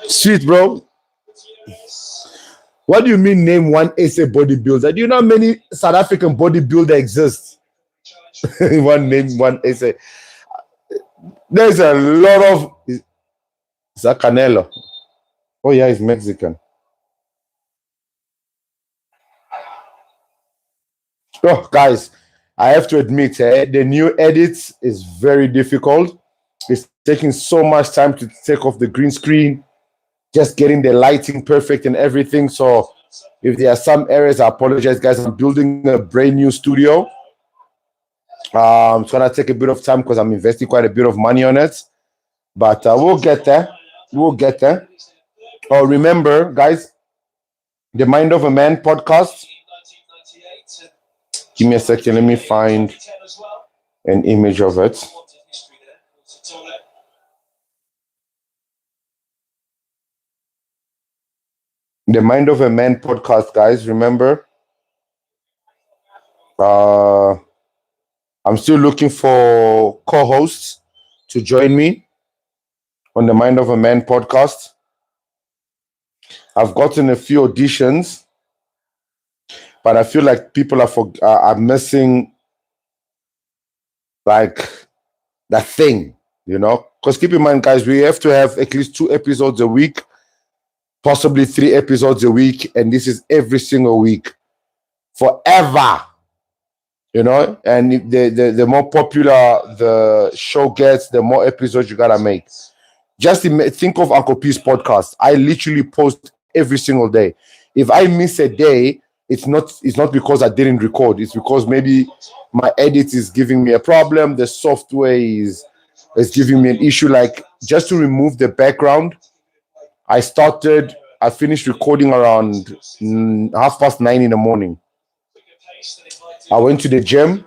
Sweet, bro. What do you mean name one SA bodybuilder? Do you know how many South African bodybuilder exist? one SA. There's a lot of... Is that Canelo? Oh, yeah, he's Mexican. Oh, guys, I have to admit, the new edits is very difficult. It's taking so much time to take off the green screen, just getting the lighting perfect and everything. So if there are some errors, I apologize, guys. I'm building a brand new studio. It's going to take a bit of time because I'm investing quite a bit of money on it. But we'll get there. Oh, remember, guys, the Mind of a Man podcast. Give me a second. Let me find an image of it. The Mind of a Man podcast, guys. Remember, I'm still looking for co-hosts to join me on the Mind of a Man podcast. I've gotten a few auditions, but I feel like people are missing like that thing, you know? Because keep in mind, guys, we have to have at least 2 episodes a week, possibly 3 episodes a week, and this is every single week, forever, you know? And the more popular the show gets, the more episodes you gotta make. Just think of Uncle P's podcast. I literally post every single day. If I miss a day, it's not because I didn't record. It's because maybe my edit is giving me a problem. The software is giving me an issue. Like, just to remove the background, I finished recording around 9:30 in the morning. I went to the gym.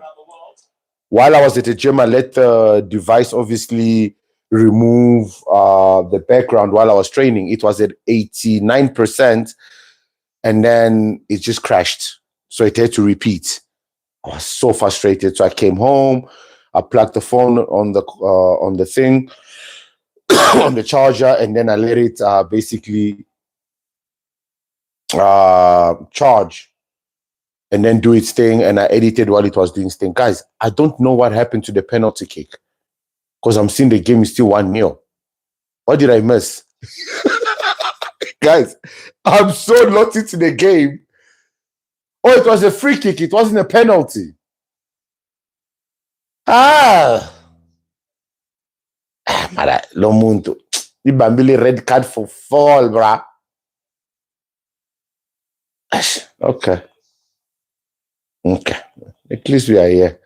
While I was at the gym, I let the device obviously remove the background while I was training. It was at 89%, and then it just crashed. So it had to repeat. I was so frustrated. So I came home, I plugged the phone on the thing, on the charger, and then I let it basically charge and then do its thing, and I edited while it was doing its thing. Guys, I don't know what happened to the penalty kick because I'm seeing the game is still 1-0. What did I miss? Guys, I'm so locked into the game. Oh, it was a free kick. It wasn't a penalty. Mara, lo muntu. The Bambili red card for fall, bruh. Okay. At least we are here.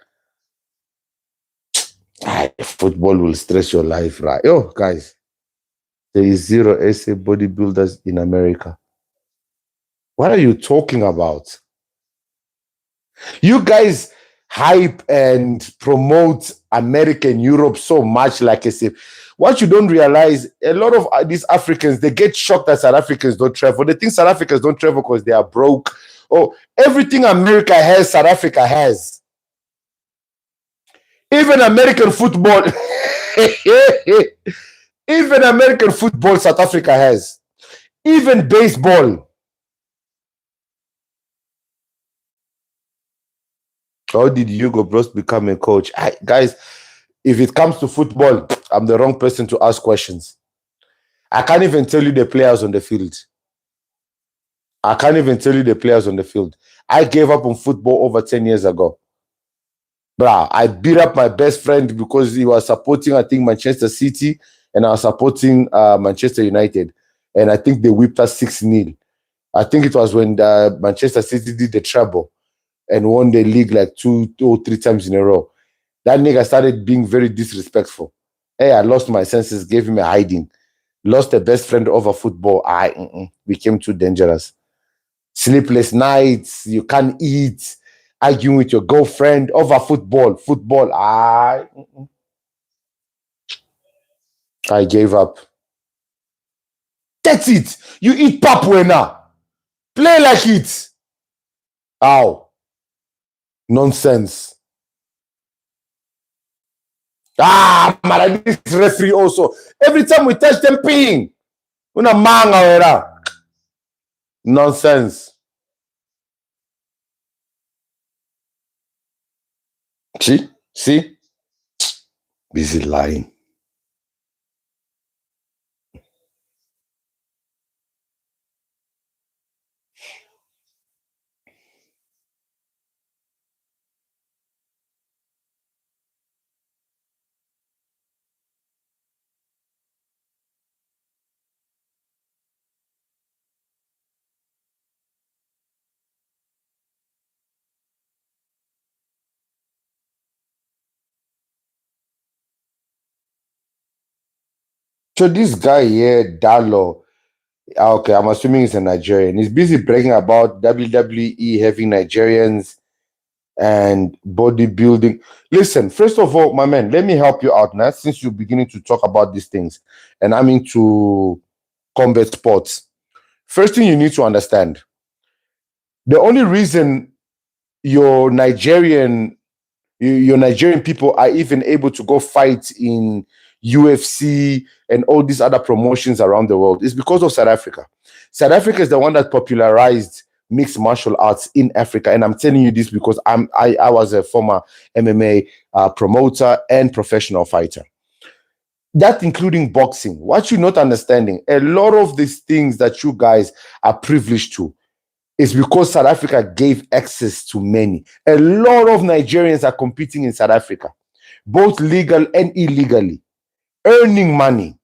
Football will stress your life, right? Oh, guys. There is 0 SA bodybuilders in America. What are you talking about? You guys hype and promote America and Europe so much, like I said. What you don't realize, a lot of these Africans, they get shocked that South Africans don't travel. They think South Africans don't travel because they are broke. Oh, everything America has, South Africa has. Even American football, even American football, South Africa has. Even baseball. How did Hugo Bros become a coach? Guys, if it comes to football, I'm the wrong person to ask questions. I can't even tell you the players on the field. I can't even tell you the players on the field. I gave up on football over 10 years ago. Bruh, I beat up my best friend because he was supporting, I think, Manchester City, and I was supporting Manchester United. And I think they whipped us 6-0. I think it was when Manchester City did the treble and won the league like 2 or 3 times in a row. That nigga started being very disrespectful. Hey, I lost my senses, gave him a hiding. Lost a best friend over football. I became too dangerous. Sleepless nights, you can't eat, arguing with your girlfriend over football. I gave up. That's it. You eat papuena. Play like it. Ow. Nonsense. Man, this referee also. Every time we touch them peeing. Una manga era. Nonsense. See? Busy lying. So this guy here, Dalo, okay, I'm assuming he's a Nigerian. He's busy bragging about WWE having Nigerians and bodybuilding. Listen, first of all, my man, let me help you out now since you're beginning to talk about these things and I'm into combat sports. First thing you need to understand, the only reason your Nigerian people are even able to go fight in UFC and all these other promotions around the world is because of South Africa. South Africa is the one that popularized mixed martial arts in Africa, and I'm telling you this because I was a former MMA promoter and professional fighter. That including boxing. What you're not understanding, a lot of these things that you guys are privileged to is because South Africa gave access to many. A lot of Nigerians are competing in South Africa, both legal and illegally, earning money.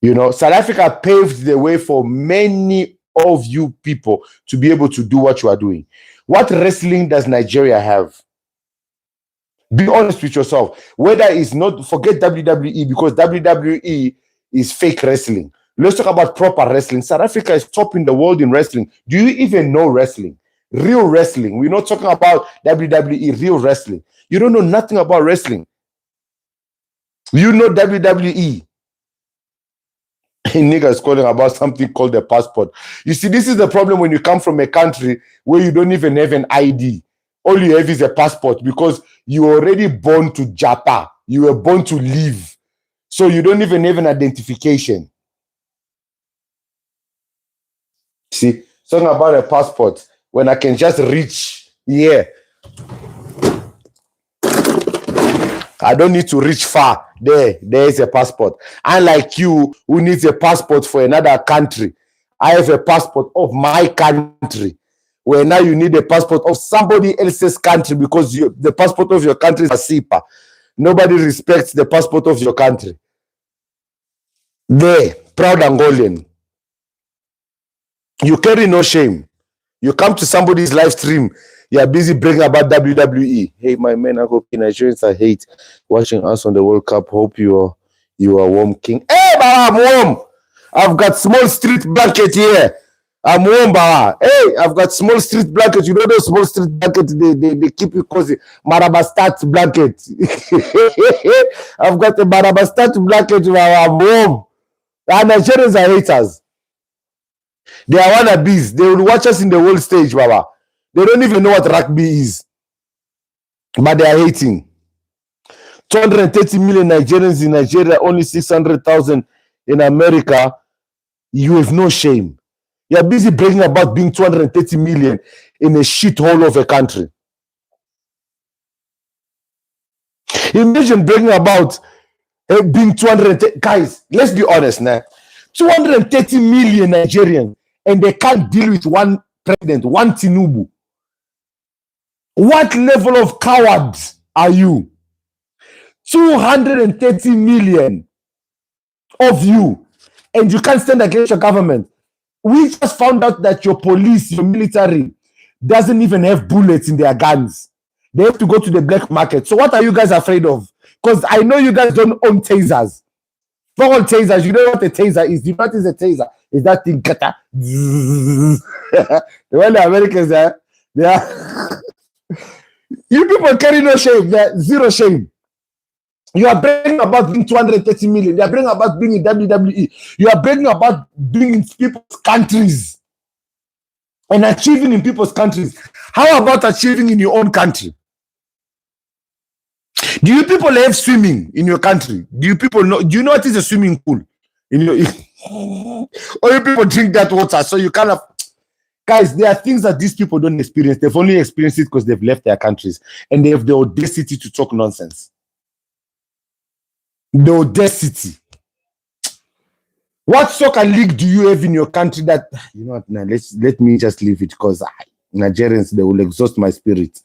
You know, South Africa paved the way for many of you people to be able to do what you are doing. What wrestling does Nigeria have? Be honest with yourself. Whether it's not, forget WWE because WWE is fake wrestling. Let's talk about proper wrestling. South Africa is top in the world in wrestling. Do you even know wrestling? Real wrestling. We're not talking about WWE, real wrestling. You don't know nothing about wrestling. You know WWE. Niggas calling about something called a passport. You see, this is the problem when you come from a country where you don't even have an ID. All you have is a passport because you were already born to Japa. You were born to live. So you don't even have an identification. See, talking about a passport when I can just reach here. I don't need to reach far. There is a passport. Unlike you, who needs a passport for another country. I have a passport of my country. Where now you need a passport of somebody else's country because the passport of your country is a SIPA. Nobody respects the passport of your country. There, proud Angolan. You carry no shame. You come to somebody's live stream, you're busy bragging about WWE. Hey, my man, I hope Nigerians I hate watching us on the World Cup. Hope you are warm, King. Hey, Baba, I'm warm. I've got small street blanket here. I'm warm, Baba. Hey, I've got small street blanket. You know those small street blankets, they keep you cozy. Marabastat blanket. I've got a Marabastat blanket, Baba. I'm warm. And Nigerians are haters. They are wannabes. They will watch us in the world stage, Baba. They don't even know what rugby is. But they are hating. 230 million Nigerians in Nigeria, only 600,000 in America. You have no shame. You are busy bragging about being 230 million in a shithole of a country. Imagine bragging about being 230. Guys, let's be honest now. 230 million Nigerians. and they can't deal with one president, one Tinubu. What level of cowards are you? 230 million of you, and you can't stand against your government. We just found out that your police, your military, doesn't even have bullets in their guns. They have to go to the black market. So what are you guys afraid of? Because I know you guys don't own tasers. For all tasers, you know what a taser is. You know what is a taser? Is that thing kata? The one the Americans are, they are you people carry no shame, zero shame. You are bragging about being 230 million. You are bragging about being in WWE. You are bragging about being in people's countries and achieving in people's countries. How about achieving in your own country? Do you people have swimming in your country? Do you people know? Do you know what is a swimming pool? In your, or you people drink that water, so you kind of guys. There are things that these people don't experience. They've only experienced it because they've left their countries and they have the audacity to talk nonsense. The audacity. What soccer league do you have in your country that you know what? Now let me just leave it because Nigerians, they will exhaust my spirit.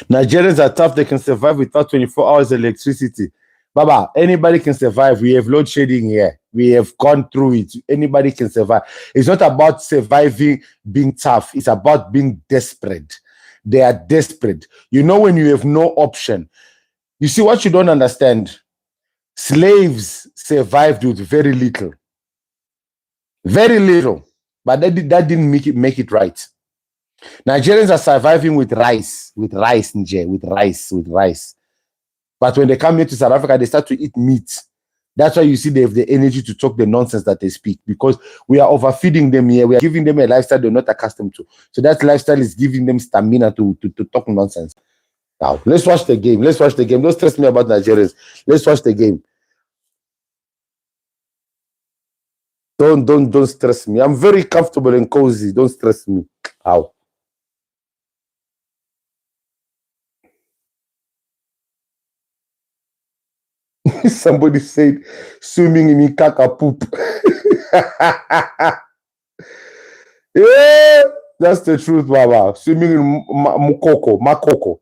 Nigerians are tough. They can survive without 24 hours electricity. Baba, anybody can survive. We have load shedding here. We have gone through it. Anybody can survive. It's not about surviving, being tough. It's about being desperate. They are desperate. You know when you have no option. You see what you don't understand? Slaves survived with very little. Very little. But that didn't make it right. Nigerians are surviving with rice. With rice. But when they come here to South Africa, they start to eat meat. That's why you see they have the energy to talk the nonsense that they speak, because we are overfeeding them here. We are giving them a lifestyle they're not accustomed to. So that lifestyle is giving them stamina to talk nonsense. Now, let's watch the game. Don't stress me about Nigerians. Let's watch the game. Don't stress me. I'm very comfortable and cozy. Don't stress me. How? Somebody said swimming in Ikaka poop. Yeah, that's the truth, Baba. Swimming in Makoko.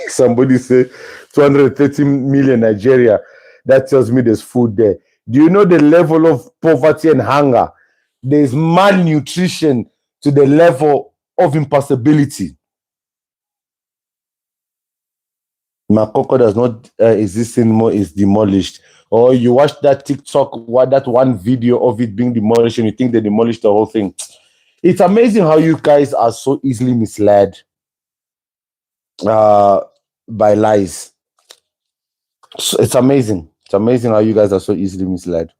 Somebody said 230 million Nigeria. That tells me there's food there. Do you know the level of poverty and hunger? There's malnutrition to the level of impossibility. Makoko does not exist anymore, is demolished. Or you watch that TikTok, that one video of it being demolished, and you think they demolished the whole thing. It's amazing how you guys are so easily misled by lies. So it's amazing. It's amazing how you guys are so easily misled.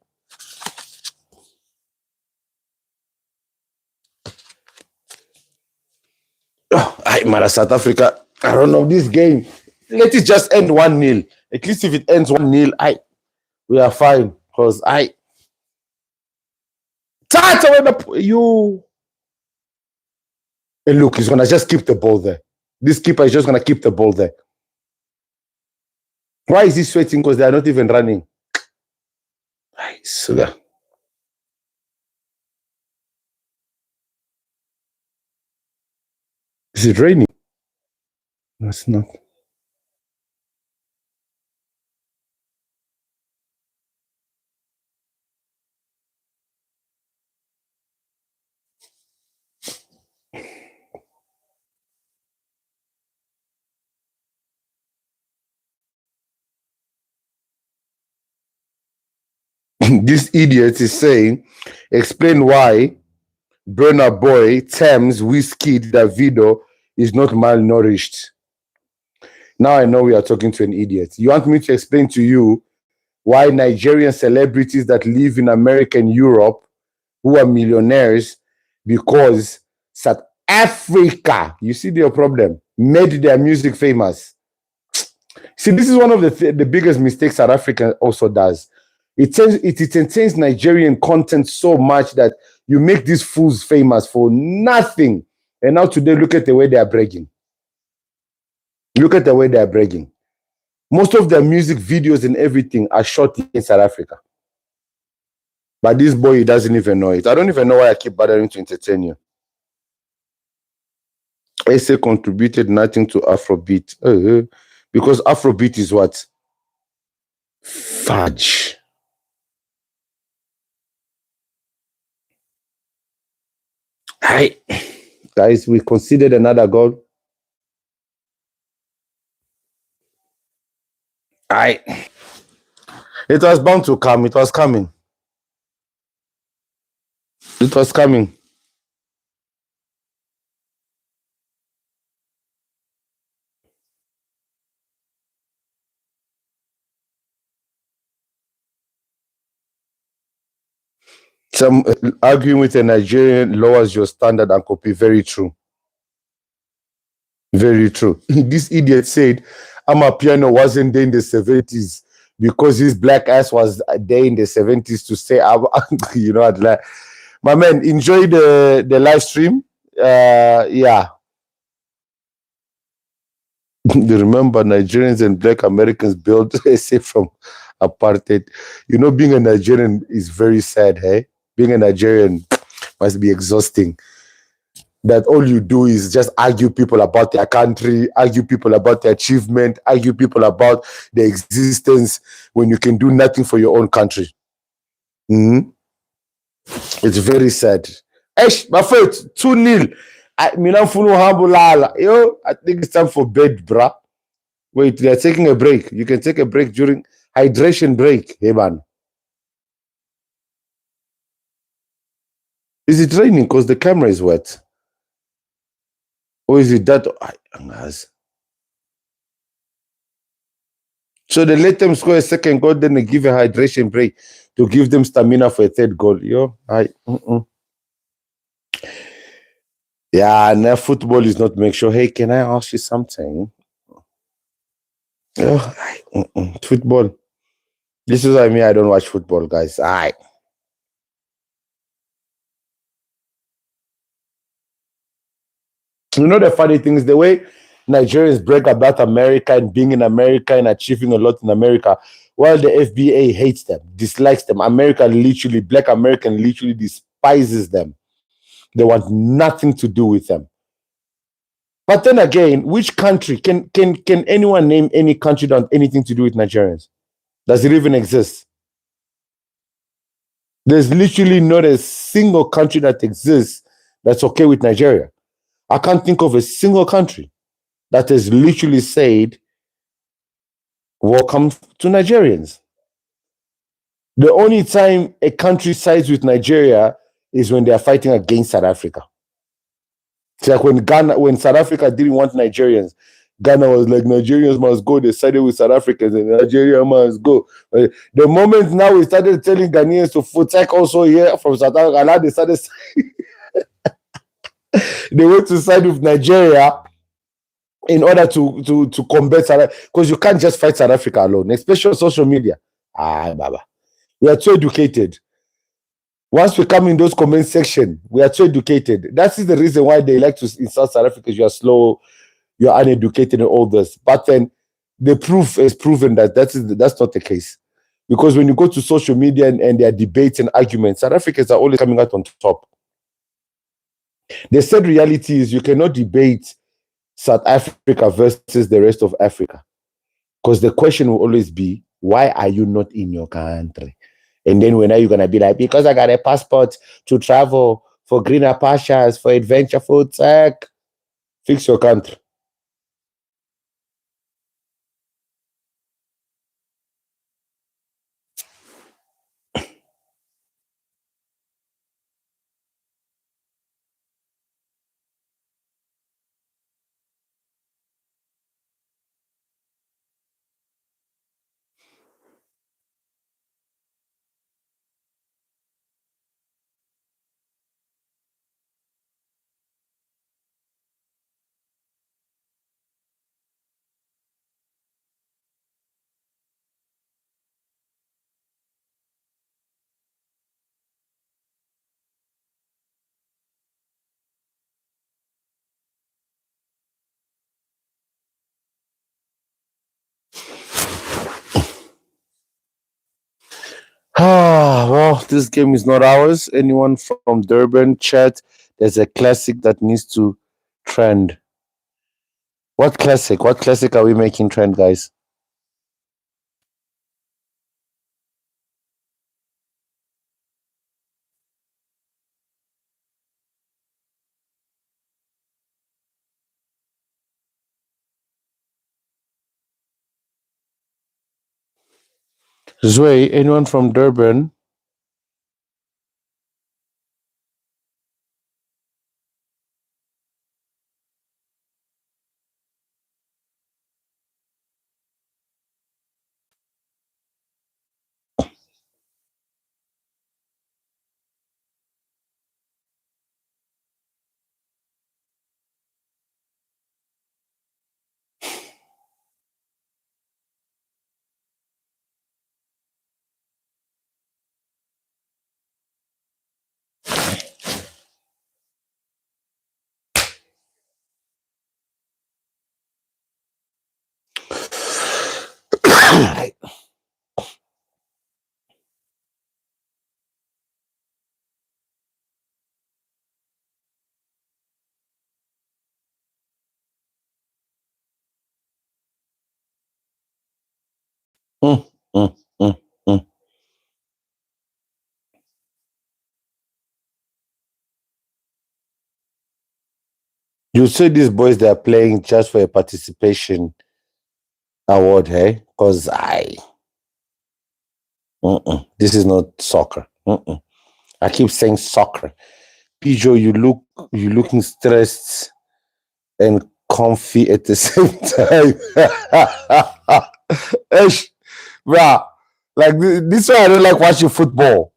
South Africa, I don't know this game. Let it just end 1-0. At least if it ends 1-0, we are fine. Because you. And look, he's gonna just keep the ball there. This keeper is just gonna keep the ball there. Why is he sweating? Because they are not even running. Sugar. Is it raining? No, it's not. This idiot is saying, explain why Burna Boy, Thames, Whiskey, Davido is not malnourished. Now I know we are talking to an idiot. You want me to explain to you why Nigerian celebrities that live in America and Europe who are millionaires, because South Africa, you see their problem, made their music famous. See, this is one of the biggest mistakes South Africa also does. It entertains Nigerian content so much that you make these fools famous for nothing. And now today, look at the way they are bragging. Look at the way they are bragging. Most of their music videos and everything are shot in South Africa. But this boy, he doesn't even know it. I don't even know why I keep bothering to entertain you. SA contributed nothing to Afrobeat. Because Afrobeat is what? Fudge. Hi. Guys, we conceded another goal. It was bound to come. It was coming. It was coming. Some arguing with a Nigerian lowers your standard and copy. Very true. Very true. This idiot said Amapiano wasn't there in the 70s because his black ass was there in the 70s to say, you know what, like, my man, enjoy the live stream. Yeah. Remember, Nigerians and black Americans built SA from apartheid. You know, being a Nigerian is very sad, hey? Being a Nigerian must be exhausting. That all you do is just argue people about their country, argue people about their achievement, argue people about their existence when you can do nothing for your own country. Mm-hmm. It's very sad. Esh, my friend, 2-0. I think it's time for bed, bruh. Wait, they're taking a break. You can take a break during hydration break. Hey, man. Is it raining because the camera is wet? Or is it that? So they let them score a second goal, then they give a hydration break to give them stamina for a third goal. Yeah, now football is not make sure. Hey, can I ask you something? Football. This is what I mean. I don't watch football, guys. You know the funny thing is the way Nigerians brag about America and being in America and achieving a lot in America, while the FBA hates them, dislikes them. Black American literally despises them. They want nothing to do with them. But then again, which country can anyone name any country that has anything to do with Nigerians? Does it even exist? There's literally not a single country that exists that's okay with Nigeria. I can't think of a single country that has literally said, welcome to Nigerians. The only time a country sides with Nigeria is when they are fighting against South Africa. It's like when South Africa didn't want Nigerians, Ghana was like, Nigerians must go. They sided with South Africans and Nigeria must go. The moment now we started telling Ghanaians to protect also here from South Africa, now they started they went to side with Nigeria in order to combat South Africa, because you can't just fight South Africa alone, especially on social media. Baba. We are too educated. Once we come in those comment section, we are too educated. That is the reason why they like to insult South Africa. You are slow, you are uneducated, and all this. But then the proof is proven that that's not the case. Because when you go to social media and there are debates and arguments, South Africans are always coming out on top. The sad reality is you cannot debate South Africa versus the rest of Africa. Because the question will always be, why are you not in your country? And then when are you going to be like, because I got a passport to travel for greener pastures, for adventure, for tech. Fix your country. Oh, this game is not ours. Anyone from Durban chat? There's a classic that needs to trend. What classic? What classic are we making trend, guys? Zway, anyone from Durban? Mm, mm, mm, mm. You say these boys they are playing just for a participation award, hey? Because this is not soccer. I keep saying soccer. Pijo, you looking stressed and comfy at the same time. Ish, bruh, like this is why I don't like watching football.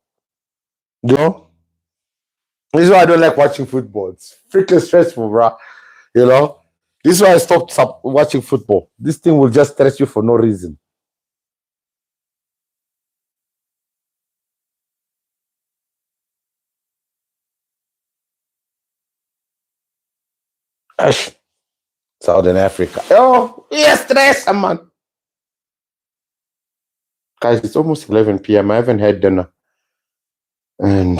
You know, this is why I don't like watching football. It's freaking stressful, bruh. You know, this is why I stopped watching football. This thing will just stress you for no reason. Ish, Southern Africa. Oh, yes, stress, man. Guys, it's almost 11 p.m. I haven't had dinner. And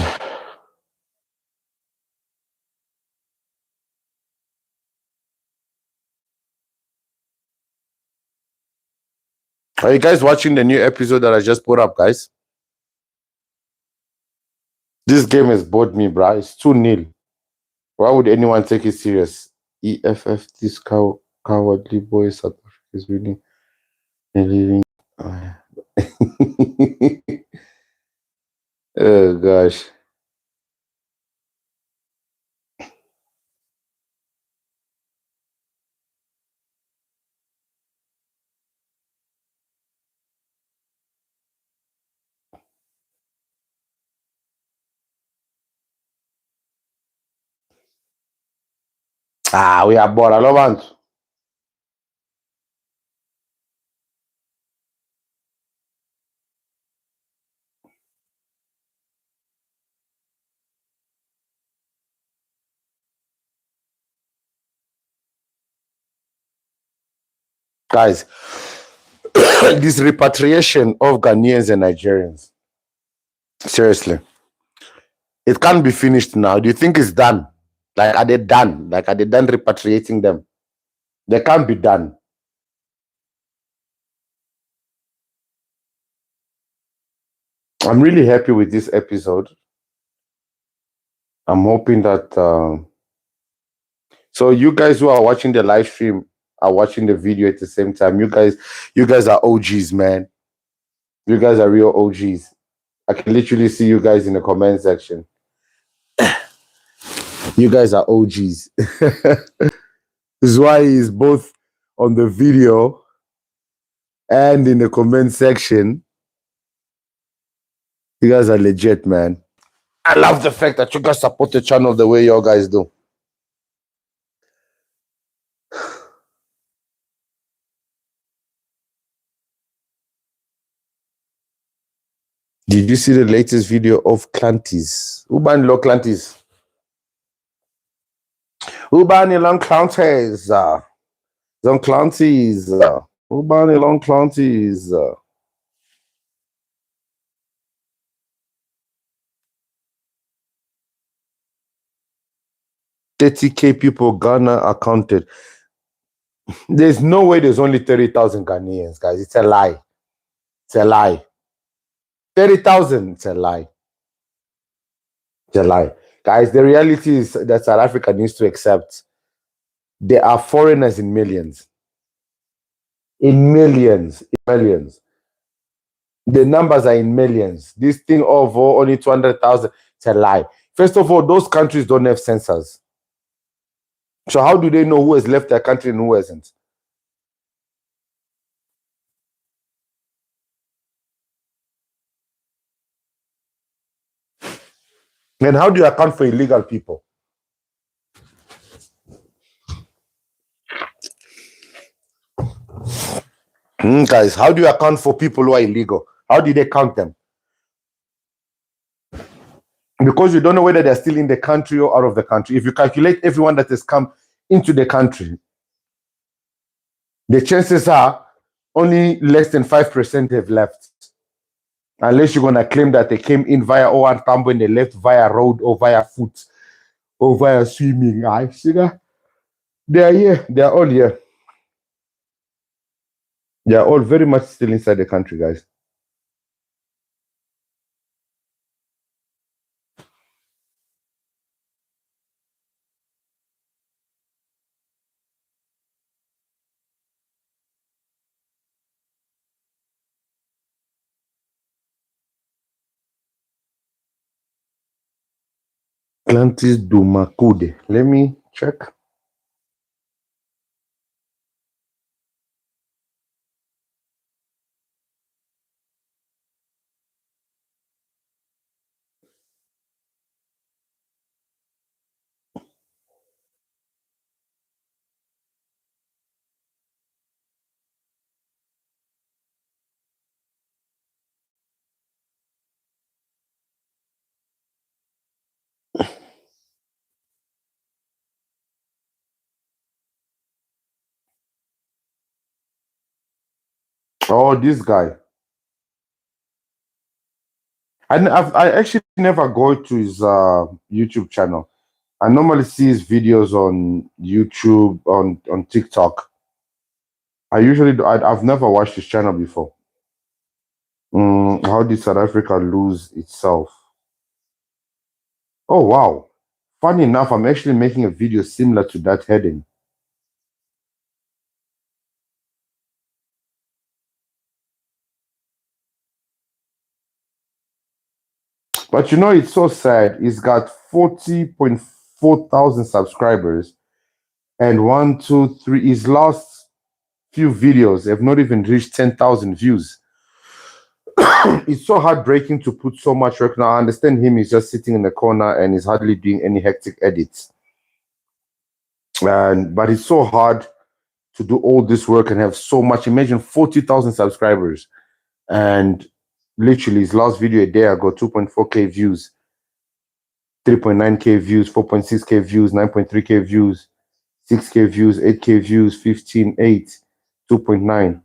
are you guys watching the new episode that I just put up, guys? This game has bored me, bruh. It's 2-0. Why would anyone take it serious? EFF, this cowardly boy, South Africa is winning and leaving. Oh, gosh. We are bored. Hello, man. Guys, this repatriation of Ghanaians and Nigerians, seriously, it can't be finished now. Do you think it's done? Like, are they done? Like, are they done repatriating them? They can't be done. I'm really happy with this episode. I'm hoping that. So you guys who are watching the live stream are watching the video at the same time. You guys are OGs, man. You guys are real OGs. I can literally see you guys in the comment section. You guys are OGs. This is why he's both on the video and in the comment section. You guys are legit, man. I love the fact that you guys support the channel the way you guys do. Did you see the latest video of Clanties? Who banned Low Clanties? Who banned Long Clanties? Long Clanties. Who banned Long Clanties? 30K people Ghana accounted. There's no way there's only 30,000 Ghanaians, guys. It's a lie. It's a lie. 30,000, it's a lie. It's a lie. Guys, the reality is that South Africa needs to accept there are foreigners in millions. In millions. In millions. The numbers are in millions. This thing of only 200,000, it's a lie. First of all, those countries don't have censors. So how do they know who has left their country and who hasn't? And how do you account for illegal people? Guys, how do you account for people who are illegal? How do they count them? Because you don't know whether they're still in the country or out of the country. If you calculate everyone that has come into the country, the chances are only less than 5% have left. Unless you're going to claim that they came in via Tambo and they left via road or via foot or via swimming. I see that. They are here. They are all here. They are all very much still inside the country, guys. Atlantis Dumakude. Let me check. Oh, this guy. I actually never go to his YouTube channel. I normally see his videos on YouTube, on TikTok. I've never watched his channel before. How did South Africa lose itself? Oh, wow. Funny enough, I'm actually making a video similar to that heading. But you know, it's so sad. He's got 40.4 thousand subscribers. And 1, 2, 3, his last few videos have not even reached 10,000 views. It's so heartbreaking to put so much work. Now, I understand him. He's just sitting in the corner and he's hardly doing any hectic edits. But it's so hard to do all this work and have so much. Imagine 40,000 subscribers. And literally, his last video a day ago, 2.4K views, 3.9K views, 4.6K views, 9.3K views, 6K views, 8K views, 15, 8, 2.9.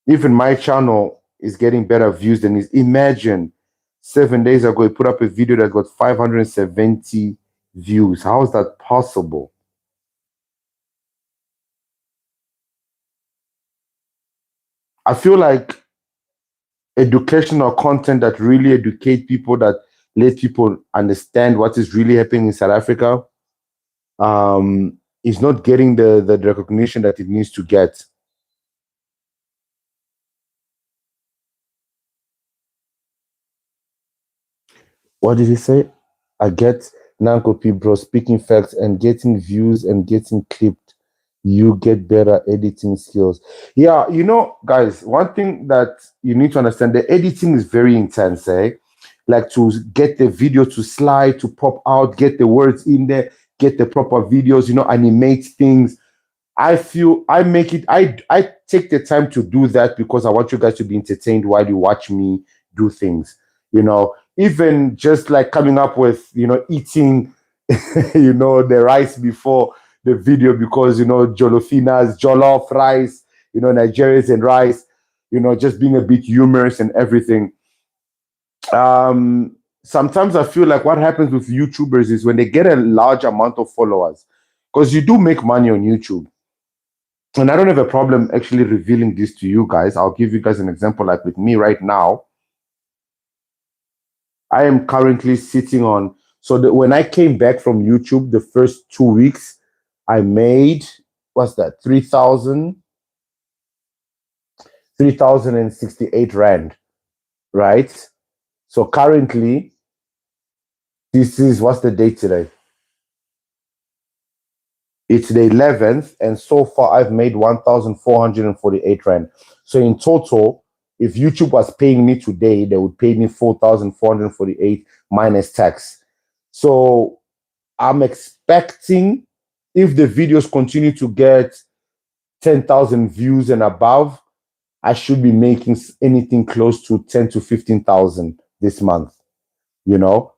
Even my channel is getting better views than his. Imagine 7 days ago, he put up a video that got 570 views. How is that possible? I feel like educational content that really educate people, that let people understand what is really happening in South Africa, is not getting the recognition that it needs to get. What did he say? I get Nankopi, bro, speaking facts and getting views and getting clipped. You get better editing skills. Yeah, you know, guys, one thing that you need to understand, the editing is very intense, eh? Like to get the video to slide, to pop out, get the words in there, get the proper videos, you know, animate things. I take the time to do that because I want you guys to be entertained while you watch me do things. You know, even just like coming up with, you know, eating, you know, the rice before the video because, you know, jollof rice, you know, Nigerians and rice, you know, just being a bit humorous and everything. sometimes I feel like what happens with YouTubers is when they get a large amount of followers, because you do make money on YouTube. And I don't have a problem actually revealing this to you guys. I'll give you guys an example. Like with me right now, I am currently sitting on. So when I came back from YouTube, the first 2 weeks, I made, what's that, 3,068 Rand, right? So currently, this is, what's the date today? It's the 11th, and so far I've made 1,448 Rand. So in total, if YouTube was paying me today, they would pay me 4,448 minus tax. So I'm expecting, if the videos continue to get 10,000 views and above, I should be making anything close to 10 to 15,000 this month, you know.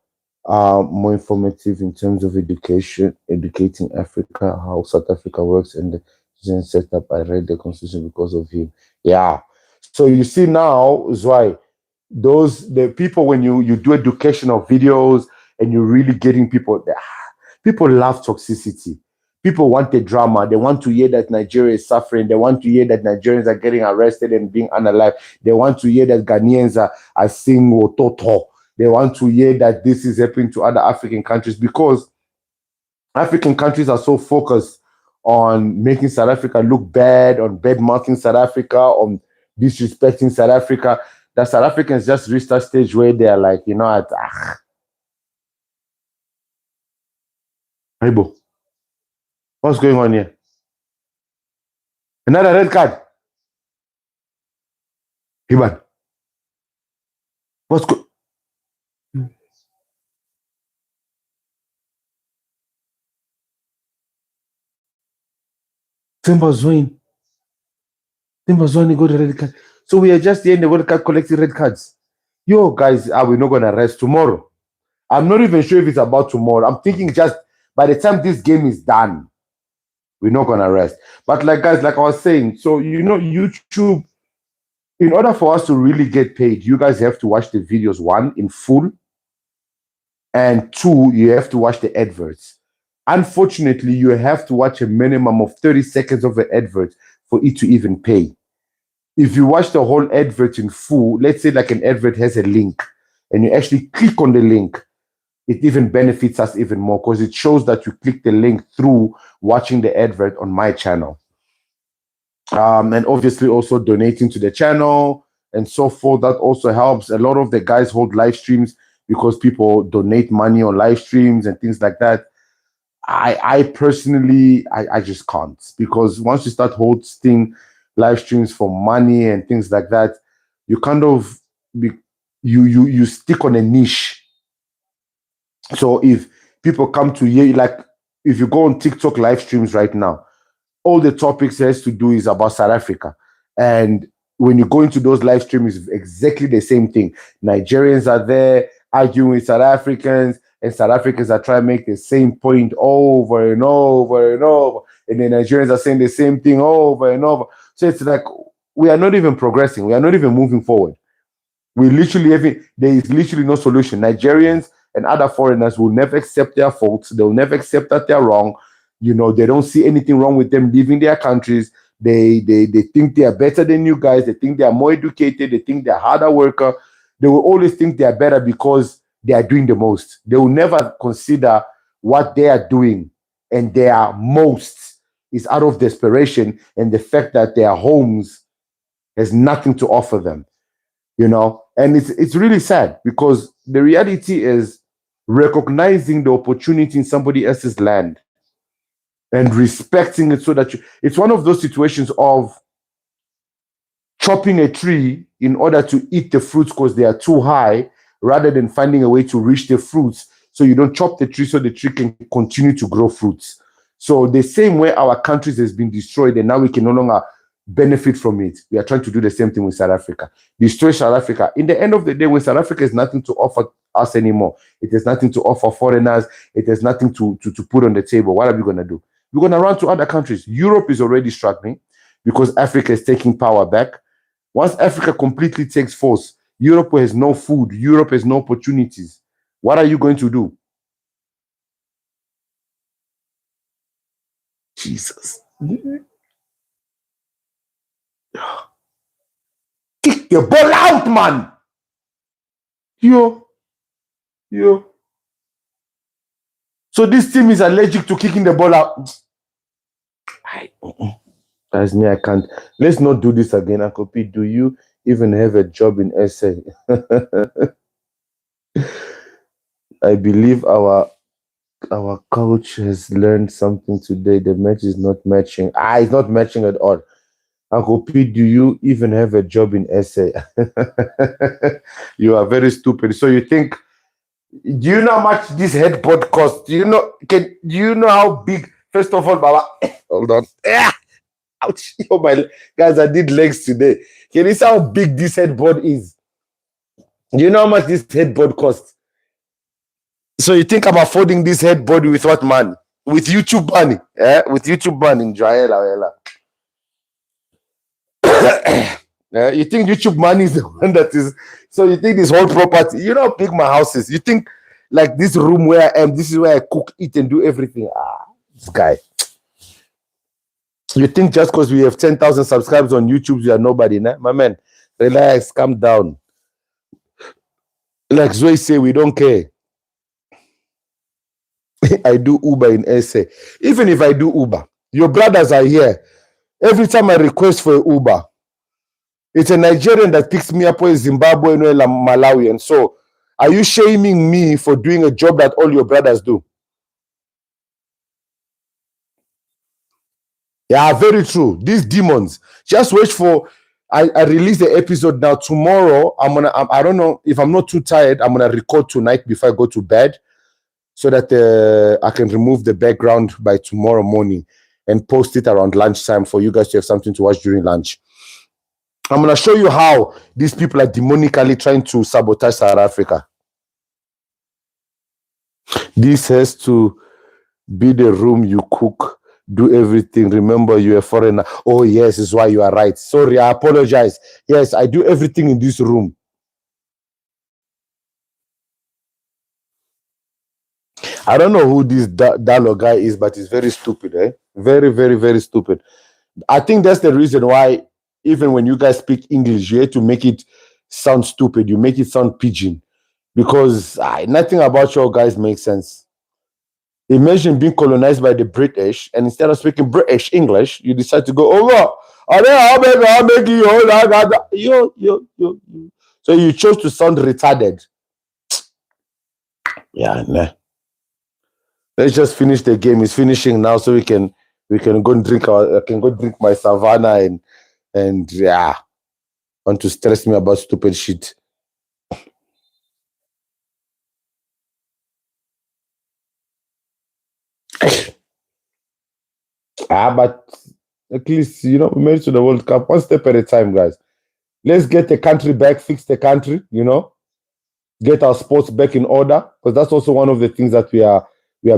More informative in terms of educating Africa, how South Africa works, and the setup. I read the constitution because of him. Yeah. So you see now is why the people, when you do educational videos and you're really getting people, people love toxicity. People want the drama. They want to hear that Nigeria is suffering. They want to hear that Nigerians are getting arrested and being unalive. They want to hear that Ghanaians are seeing Wototo. They want to hear that this is happening to other African countries, because African countries are so focused on making South Africa look bad, on bad-mouthing South Africa, on disrespecting South Africa, that South Africans just reached that stage where they're like, you know what, Haibo, what's going on here? Another red card. Hiban, what's going? Simba's win. Got a red card. So we are just here in the World Cup collecting red cards. Yo, guys, are we not going to rest tomorrow? I'm not even sure if it's about tomorrow. I'm thinking just by the time this game is done, we're not going to rest. But like, guys, like I was saying, so, you know, YouTube, in order for us to really get paid, you guys have to watch the videos, one, in full, and two, you have to watch the adverts. Unfortunately, you have to watch a minimum of 30 seconds of the advert for it to even pay. If you watch the whole advert in full, let's say like an advert has a link, and you actually click on the link, it even benefits us even more, because it shows that you click the link through watching the advert on my channel. And obviously also donating to the channel and so forth. That also helps. A lot of the guys hold live streams because people donate money on live streams and things like that. I personally, I just can't, because once you start hosting live streams for money and things like that, you kind of you stick on a niche. So if people come to hear, like if you go on TikTok live streams right now, all the topics has to do is about South Africa. And when you go into those live streams, it's exactly the same thing. Nigerians are there arguing with South Africans, and South Africans are trying to make the same point over and over and over. And the Nigerians are saying the same thing over and over. So it's like, we are not even progressing. We are not even moving forward. There is literally no solution. Nigerians and other foreigners will never accept their faults. They'll never accept that they're wrong. You know, they don't see anything wrong with them leaving their countries. They think they are better than you guys. They think they are more educated. They think they're harder worker. They will always think they are better because they are doing the most. They will never consider what they are doing, and their most is out of desperation and the fact that their homes has nothing to offer them. You know, and it's really sad, because the reality is recognizing the opportunity in somebody else's land and respecting it, so that it's one of those situations of chopping a tree in order to eat the fruits because they are too high, rather than finding a way to reach the fruits, so you don't chop the tree so the tree can continue to grow fruits. So the same way our countries has been destroyed and now we can no longer benefit from it, we are trying to do the same thing with South Africa. Destroy South Africa. In the end of the day, when South Africa has nothing to offer us anymore, it has nothing to offer foreigners, it has nothing to put on the table, what are we going to do? We're going to run to other countries. Europe is already struggling because Africa is taking power back. Once Africa completely takes force, Europe has no food, Europe has no opportunities. What are you going to do? Jesus. Kick the ball out, man. Yo. So this team is allergic to kicking the ball out. That's me, I can't. Let's not do this again. Uncle Pete, do you even have a job in SA? I believe our coach has learned something today. The match is not matching. It's not matching at all. Uncle Pete, do you even have a job in SA? You are very stupid. So you think, do you know how much this headboard costs? Do you know how big? First of all, Baba, hold on. Ouch. Oh my guys, I did legs today. Can you see how big this headboard is? Do you know how much this headboard costs? So you think I'm affording this headboard with what money? With YouTube money. With YouTube money in Jaela. You think YouTube money is the one that is, so you think this whole property, you know how big my house is. You think like this room where I am, this is where I cook, eat, and do everything. This guy. You think just because we have 10,000 subscribers on YouTube, we are nobody, nah? My man, relax, calm down. Like Zoe say, we don't care. I do Uber in SA. Even if I do Uber, your brothers are here. Every time I request for an Uber, it's a Nigerian that picks me up, or a Zimbabwean or a Malawian. So are you shaming me for doing a job that all your brothers do? Yeah, very true. These demons. Just wait for. I release the episode now. Tomorrow, I don't know if I'm not too tired. I'm gonna record tonight before I go to bed, so that I can remove the background by tomorrow morning and post it around lunchtime for you guys to have something to watch during lunch. I'm gonna show you how these people are demonically trying to sabotage South Africa. This has to be the room you cook. Do everything. Remember, you're a foreigner. Oh, yes, is why you are right. Sorry, I apologize. Yes, I do everything in this room. I don't know who this Dalo guy is, but he's very stupid, eh? Very, very, very stupid. I think that's the reason why, even when you guys speak English, you have to make it sound stupid. You make it sound pigeon. Because nothing about your guys makes sense. Imagine being colonized by the British, and instead of speaking British English, you decide to go over. So you chose to sound retarded. Yeah, nah. Let's just finish the game. It's finishing now, so we can go and drink I can go drink my savannah and yeah, want to stress me about stupid shit. But at least, we made it to the World Cup one step at a time, guys. Let's get the country back, fix the country, get our sports back in order, because that's also one of the things that we are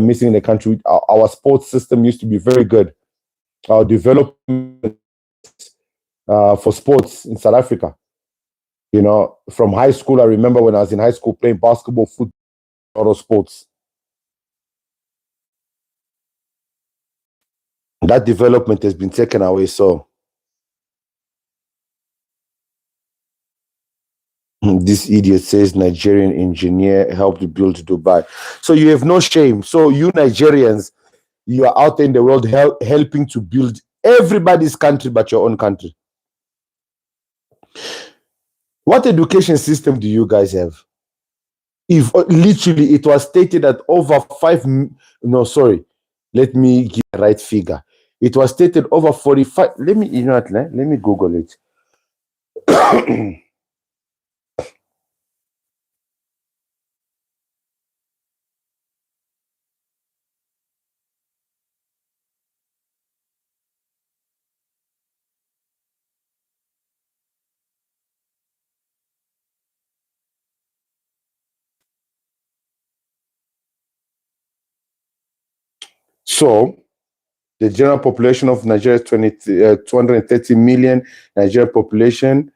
missing in the country. Our sports system used to be very good. Our development for sports in South Africa, from high school, I remember when I was in high school playing basketball, football, other sports. That development has been taken away. So this idiot says Nigerian engineer helped build Dubai. So you have no shame. So you Nigerians, you are out there in the world helping to build everybody's country but your own country. What education system do you guys have? If literally it was stated that over let me give the right figure. It was stated over 45. Let me Google it. So the general population of Nigeria is 230 million. Nigerian population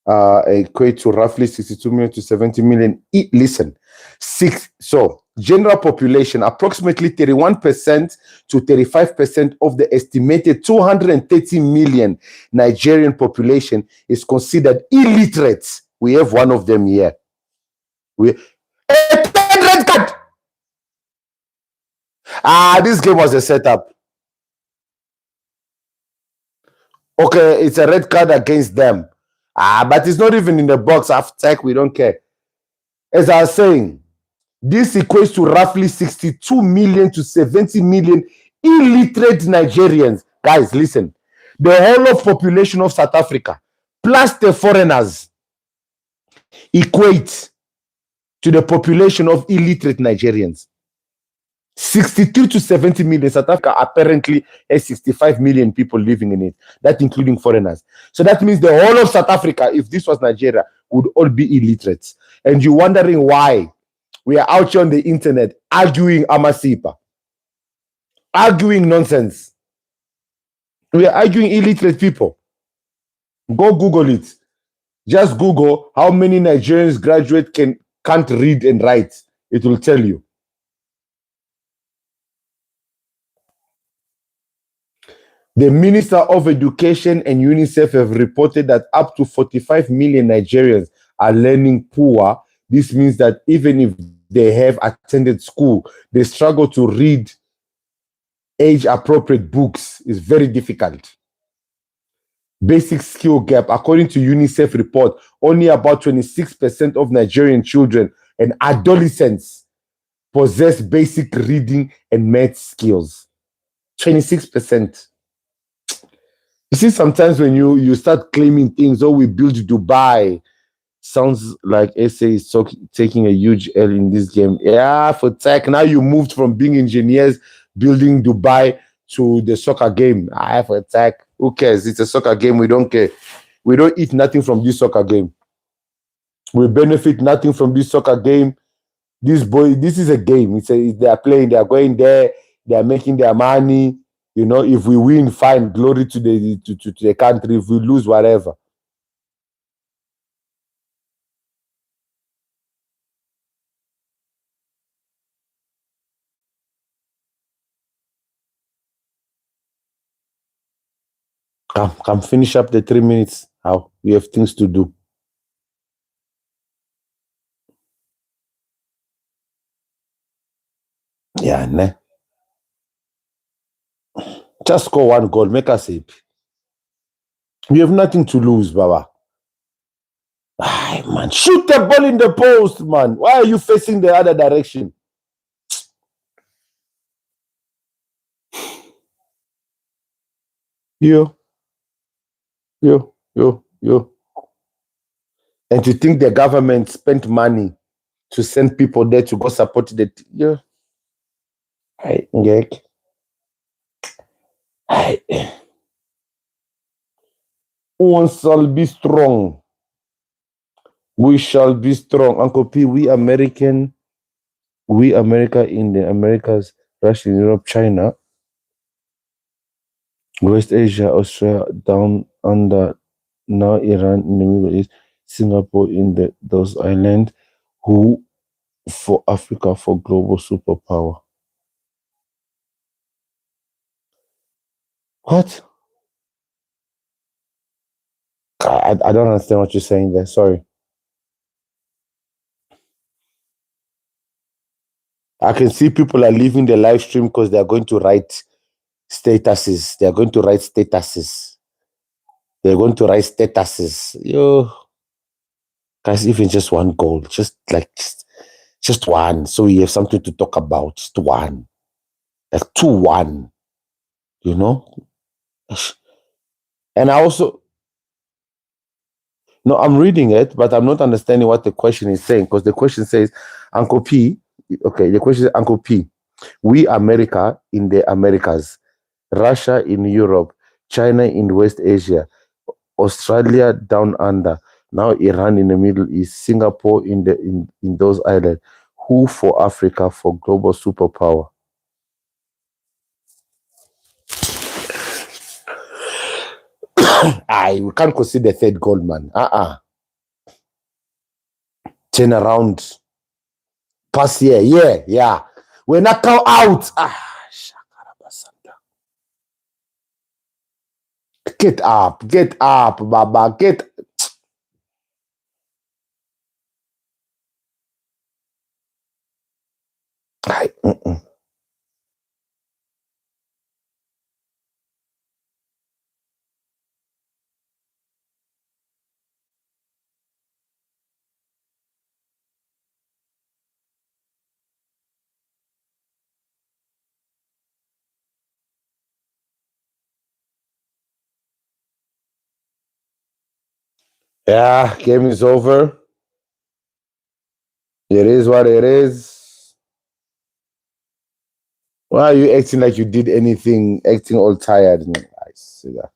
equate to roughly 62 million to 70 million. Listen, general population, approximately 31% to 35% of the estimated 230 million Nigerian population is considered illiterate. We have one of them here. A red card. This game was a setup. Okay, it's a red card against them. But it's not even in the box. After tech, we don't care. As I was saying, this equates to roughly 62 million to 70 million illiterate Nigerians. Guys, listen. The whole of population of South Africa, plus the foreigners, equate to the population of illiterate Nigerians. 62 to 70 million. South Africa apparently has 65 million people living in it, that including foreigners. So that means the whole of South Africa, if this was Nigeria, would all be illiterate. And you're wondering why we are out here on the internet arguing Amasipa, arguing nonsense. We are arguing illiterate people. Go Google it. Just Google how many Nigerians graduate can't read and write. It will tell you. The Minister of Education and UNICEF have reported that up to 45 million Nigerians are learning poor. This means that even if they have attended school, they struggle to read age-appropriate books. It's very difficult. Basic skill gap. According to UNICEF report, only about 26% of Nigerian children and adolescents possess basic reading and math skills. 26%. You see, sometimes when you start claiming things, we build Dubai, sounds like SA is taking a huge L in this game. Yeah, for tech. Now you moved from being engineers, building Dubai, to the soccer game. For tech. Who cares? It's a soccer game. We don't care. We don't eat nothing from this soccer game. We benefit nothing from this soccer game. This is a game. They are playing. They are going there. They are making their money. You know, if we win, fine, glory to the country. If we lose, whatever. Come finish up the 3 minutes. How we have things to do. Yeah, ne. Just score one goal, make us happy. We have nothing to lose, Baba. Man, shoot the ball in the post, man. Why are you facing the other direction? Yo. And to think the government spent money to send people there to go support the... One shall be strong. We shall be strong. Uncle P, we America in the Americas, Russia, Europe, China, West Asia, Australia, down under, now Iran in the Middle East, Singapore in those islands, who for Africa for global superpower. What? I don't understand what you're saying there. Sorry. I can see people are leaving the live stream because they are going to write statuses. They are going to write statuses. They're going to write statuses. Yo, guys, even just one goal, just one, so we have something to talk about. Just one, like 2-1. You know. And I also, no, I'm reading it, but I'm not understanding what the question is saying, because the question says, Uncle P. Okay, the question is, Uncle P, we America in the Americas, Russia in Europe, China in West Asia, Australia down under, now Iran in the Middle East, Singapore in those islands. Who for Africa for global superpower? We can't consider third goal, man. turn around, pass here, yeah. When I come out, get up, Baba, get. Yeah, game is over. It is what it is. Why are you acting like you did anything, acting all tired? I see that.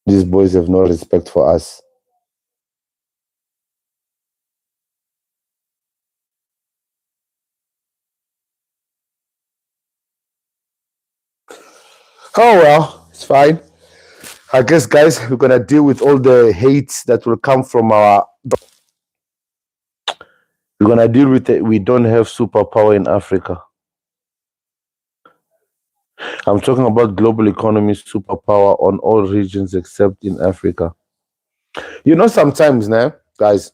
These boys have no respect for us. Oh well, it's fine. I guess, guys, we're gonna deal with all the hate that will come from our. We're gonna deal with it. We don't have superpower in Africa. I'm talking about global economy superpower on all regions except in Africa. You know, sometimes now, guys,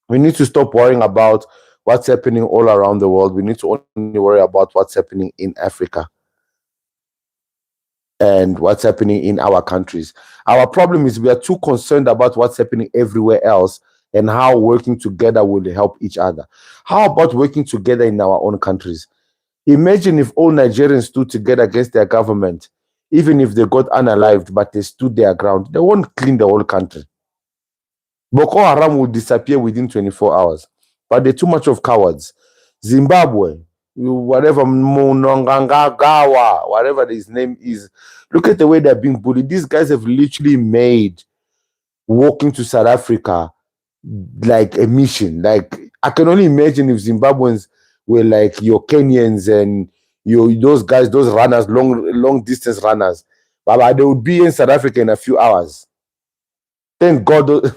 we need to stop worrying about what's happening all around the world. We need to only worry about what's happening in Africa and what's happening in our countries. Our problem is we are too concerned about what's happening everywhere else and how working together will help each other. How about working together in our own countries? Imagine if all Nigerians stood together against their government, even if they got unalived, but they stood their ground. They won't clean the whole country. Boko Haram will disappear within 24 hours, but they're too much of cowards. Zimbabwe, whatever, Monongangagawa, whatever his name is, look at the way they're being bullied. These guys have literally made walking to South Africa like a mission. Like, I can only imagine if Zimbabweans were like your Kenyans and those guys, those runners, long distance runners, but they would be in South Africa in a few hours. Thank God.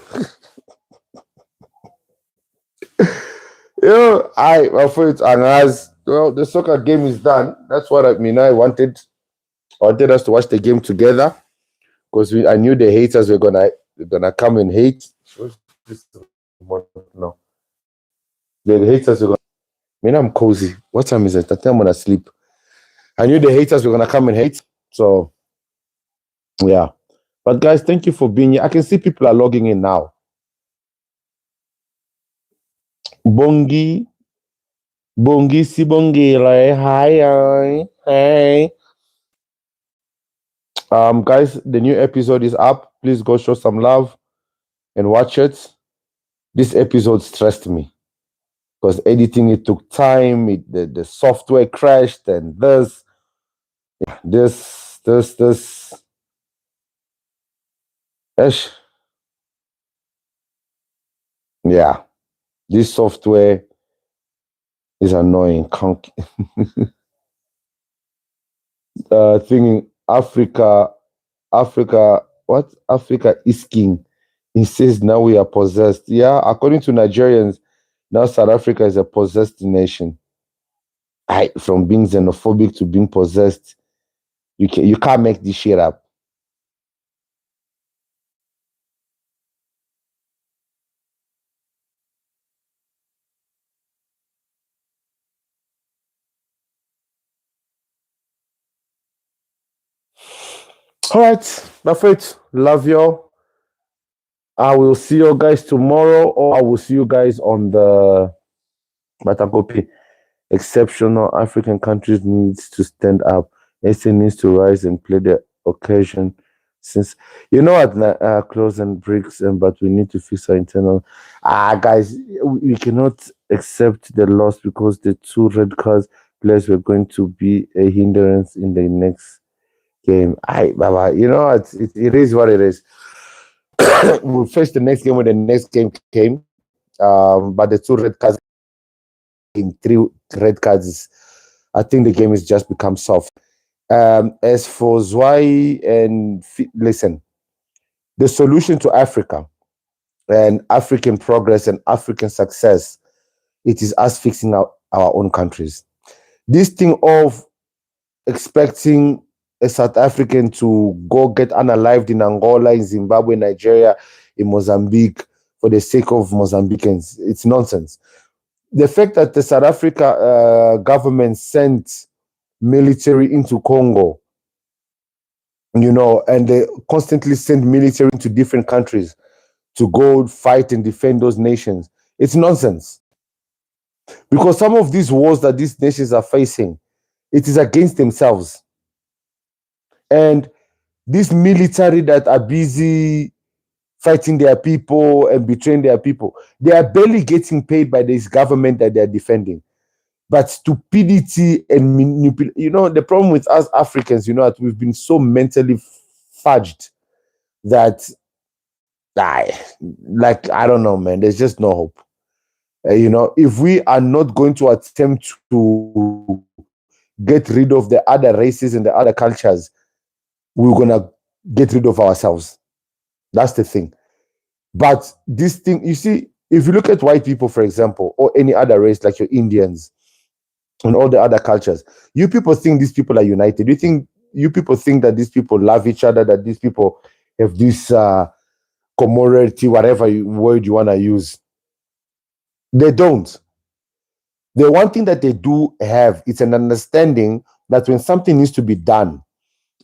My friends, and as well, the soccer game is done. That's what I wanted us to watch the game together because I knew the haters were gonna come and hate. No, the haters were gonna. I'm cozy. What time is it? I think I'm gonna sleep. I knew the haters were gonna come and hate. So, yeah. But guys, thank you for being here. I can see people are logging in now. Bongi, Sibongile, hi, hey. Guys, the new episode is up. Please go show some love and watch it. This episode stressed me because editing it took time. The software crashed and this. Ish. Yeah, this software is annoying. Thinking Africa, what? Africa is king. He says now we are possessed. Yeah, according to Nigerians, now South Africa is a possessed nation. From being xenophobic to being possessed, you can't make this shit up. All right, that's it. Love y'all. I will see you guys tomorrow, or I will see you guys on the Batakopi. Exceptional African countries needs to stand up. SA needs to rise and play the occasion. Since you know what, close and bricks, but we need to fix our internal. Guys, we cannot accept the loss because the two red cards players were going to be a hindrance in the next game. Baba, you know it is what it is. We'll face the next game when the next game came. But the two red cards in 3 red cards, I think the game has just become soft. As for Zwei and listen, the solution to Africa and African progress and African success, it is us fixing our own countries. This thing of expecting a South African to go get unalived in Angola, in Zimbabwe, Nigeria, in Mozambique for the sake of Mozambicans, it's nonsense. The fact that the South Africa government sent military into Congo, and they constantly send military into different countries to go fight and defend those nations, it's nonsense. Because some of these wars that these nations are facing, it is against themselves. And these military that are busy fighting their people and betraying their people, they are barely getting paid by this government that they are defending. But stupidity and manipulation, the problem with us Africans, that we've been so mentally fudged that, I don't know, man, there's just no hope. If we are not going to attempt to get rid of the other races and the other cultures, we're going to get rid of ourselves. That's the thing. But this thing, you see, if you look at white people, for example, or any other race like your Indians and all the other cultures, you people think these people are united. You people think that these people love each other, that these people have this commonality, whatever word you want to use. They don't. The one thing that they do have is an understanding that when something needs to be done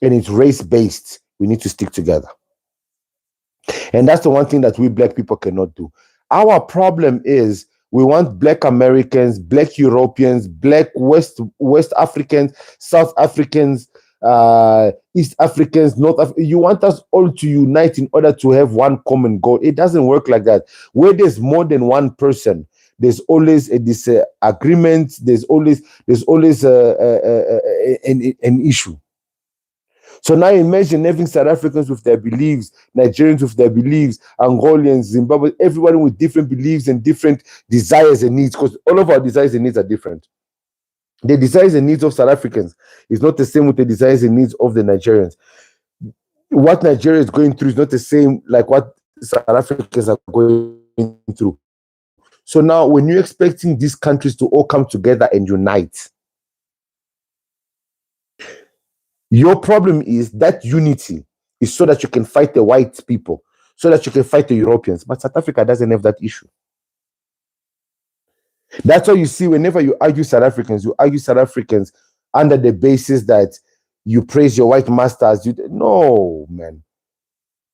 and it's race-based, we need to stick together. And that's the one thing that we black people cannot do. Our problem is we want black Americans, black Europeans, black West Africans, South Africans, East Africans, you want us all to unite in order to have one common goal. It doesn't work like that. Where there's more than one person, there's always a disagreement. There's always an issue. So now imagine having South Africans with their beliefs, Nigerians with their beliefs, Angolians, Zimbabwe, everyone with different beliefs and different desires and needs, because all of our desires and needs are different. The desires and needs of South Africans is not the same with the desires and needs of the Nigerians. What Nigeria is going through is not the same like what South Africans are going through. So now when you're expecting these countries to all come together and unite, your problem is that unity is so that you can fight the white people, so that you can fight the Europeans. But South Africa doesn't have that issue. That's why you see whenever you argue South Africans under the basis that you praise your white masters. No, man.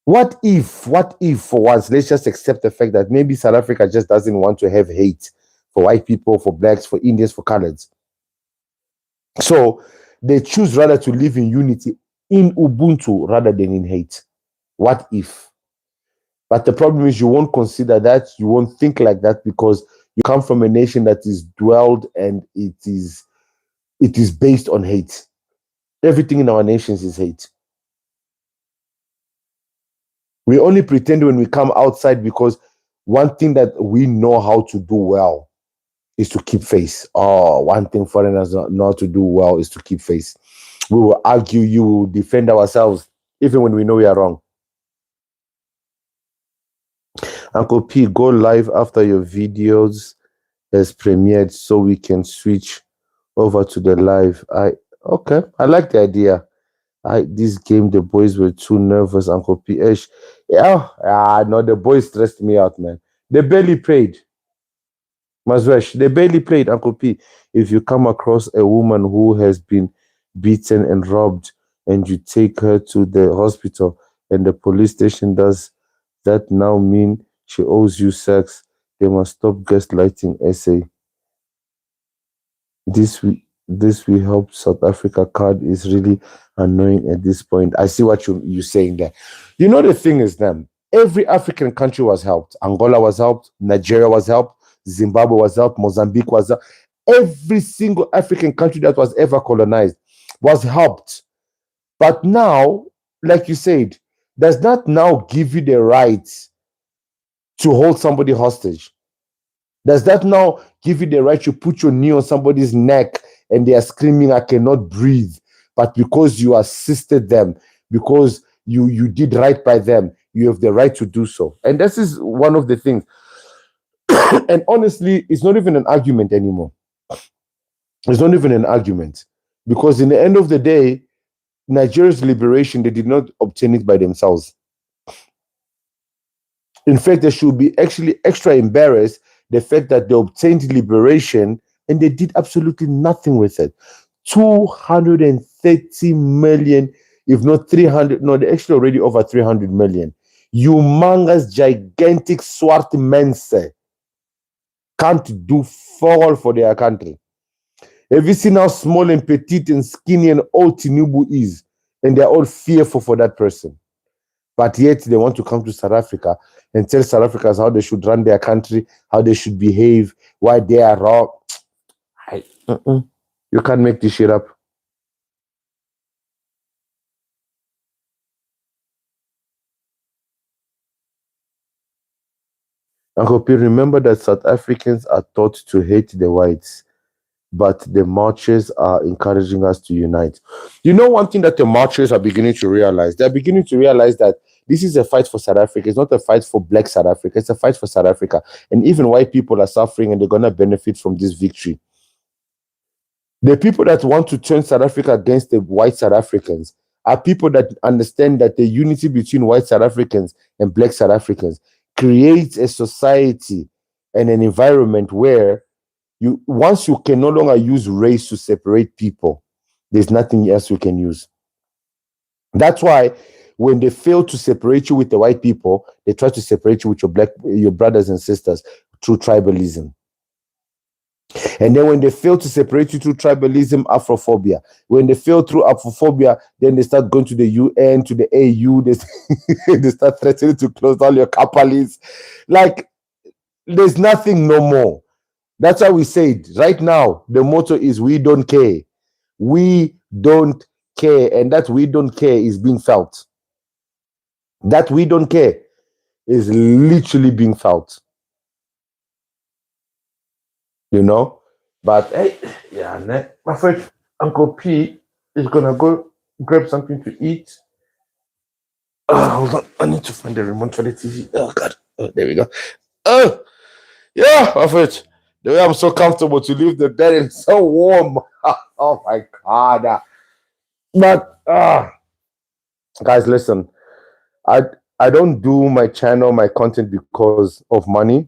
What if for once, let's just accept the fact that maybe South Africa just doesn't want to have hate for white people, for blacks, for Indians, for coloreds. So they choose rather to live in unity, in Ubuntu, rather than in hate. What if? But the problem is you won't consider that, you won't think like that, because you come from a nation that is dwelled and it is based on hate. Everything in our nations is hate. We only pretend when we come outside, because one thing that we know how to do well is to keep face. One thing foreigners know how to do well is to keep face. We will argue, you will defend ourselves, even when we know we are wrong. Uncle P, go live after your videos has premiered so we can switch over to the live. Okay, I like the idea. This game, the boys were too nervous, Uncle P. No, the boys stressed me out, man. They barely played. Mazwesh, they barely played, Uncle P. If you come across a woman who has been beaten and robbed and you take her to the hospital and the police station, does that now mean she owes you sex? They must stop gaslighting, SA. This we help South Africa card is really annoying at this point. I see what you're saying there. You know, the thing is, then every African country was helped. Angola was helped, Nigeria was helped, Zimbabwe was helped, Mozambique was helped. Every single African country that was ever colonized was helped. But now, like you said, does that now give you the right to hold somebody hostage? Does that now give you the right to put your knee on somebody's neck and they are screaming, I cannot breathe, but because you assisted them, because you did right by them, you have the right to do so. And this is one of the things. And honestly, it's not even an argument anymore. It's not even an argument. Because in the end of the day, Nigeria's liberation, they did not obtain it by themselves. In fact, they should be actually extra embarrassed the fact that they obtained liberation and they did absolutely nothing with it. 230 million, if not 300, no, they're actually already over 300 million. Humongous, gigantic, swart mense can't do fall for their country. Have you seen how small and petite and skinny and old Tinubu is? And they're all fearful for that person. But yet they want to come to South Africa and tell South Africans how they should run their country, how they should behave, why they are wrong. You can't make this shit up. I hope you remember that South Africans are taught to hate the whites, but the marchers are encouraging us to unite. You know, one thing that the marchers are beginning to realize? They're beginning to realize that this is a fight for South Africa. It's not a fight for Black South Africa. It's a fight for South Africa. And even white people are suffering and they're going to benefit from this victory. The people that want to turn South Africa against the white South Africans are people that understand that the unity between white South Africans and Black South Africans creates a society and an environment where once you can no longer use race to separate people, there's nothing else you can use. That's why when they fail to separate you with the white people, they try to separate you with your brothers and sisters through tribalism. And then when they fail to separate you through tribalism, Afrophobia. When they fail through Afrophobia, then they start going to the UN, to the AU. They start threatening to close all your companies. Like, there's nothing no more. That's how we say it. Right now, the motto is we don't care. We don't care. And that we don't care is being felt. That we don't care is literally being felt. You know? But hey, yeah, my friend Uncle P is gonna go grab something to eat. Hold on, I need to find the remote for the TV. Oh god, there we go. Oh yeah, my friend. The way I'm so comfortable to leave the bed and so warm. Oh my god. But guys, listen. I don't do my channel, my content because of money.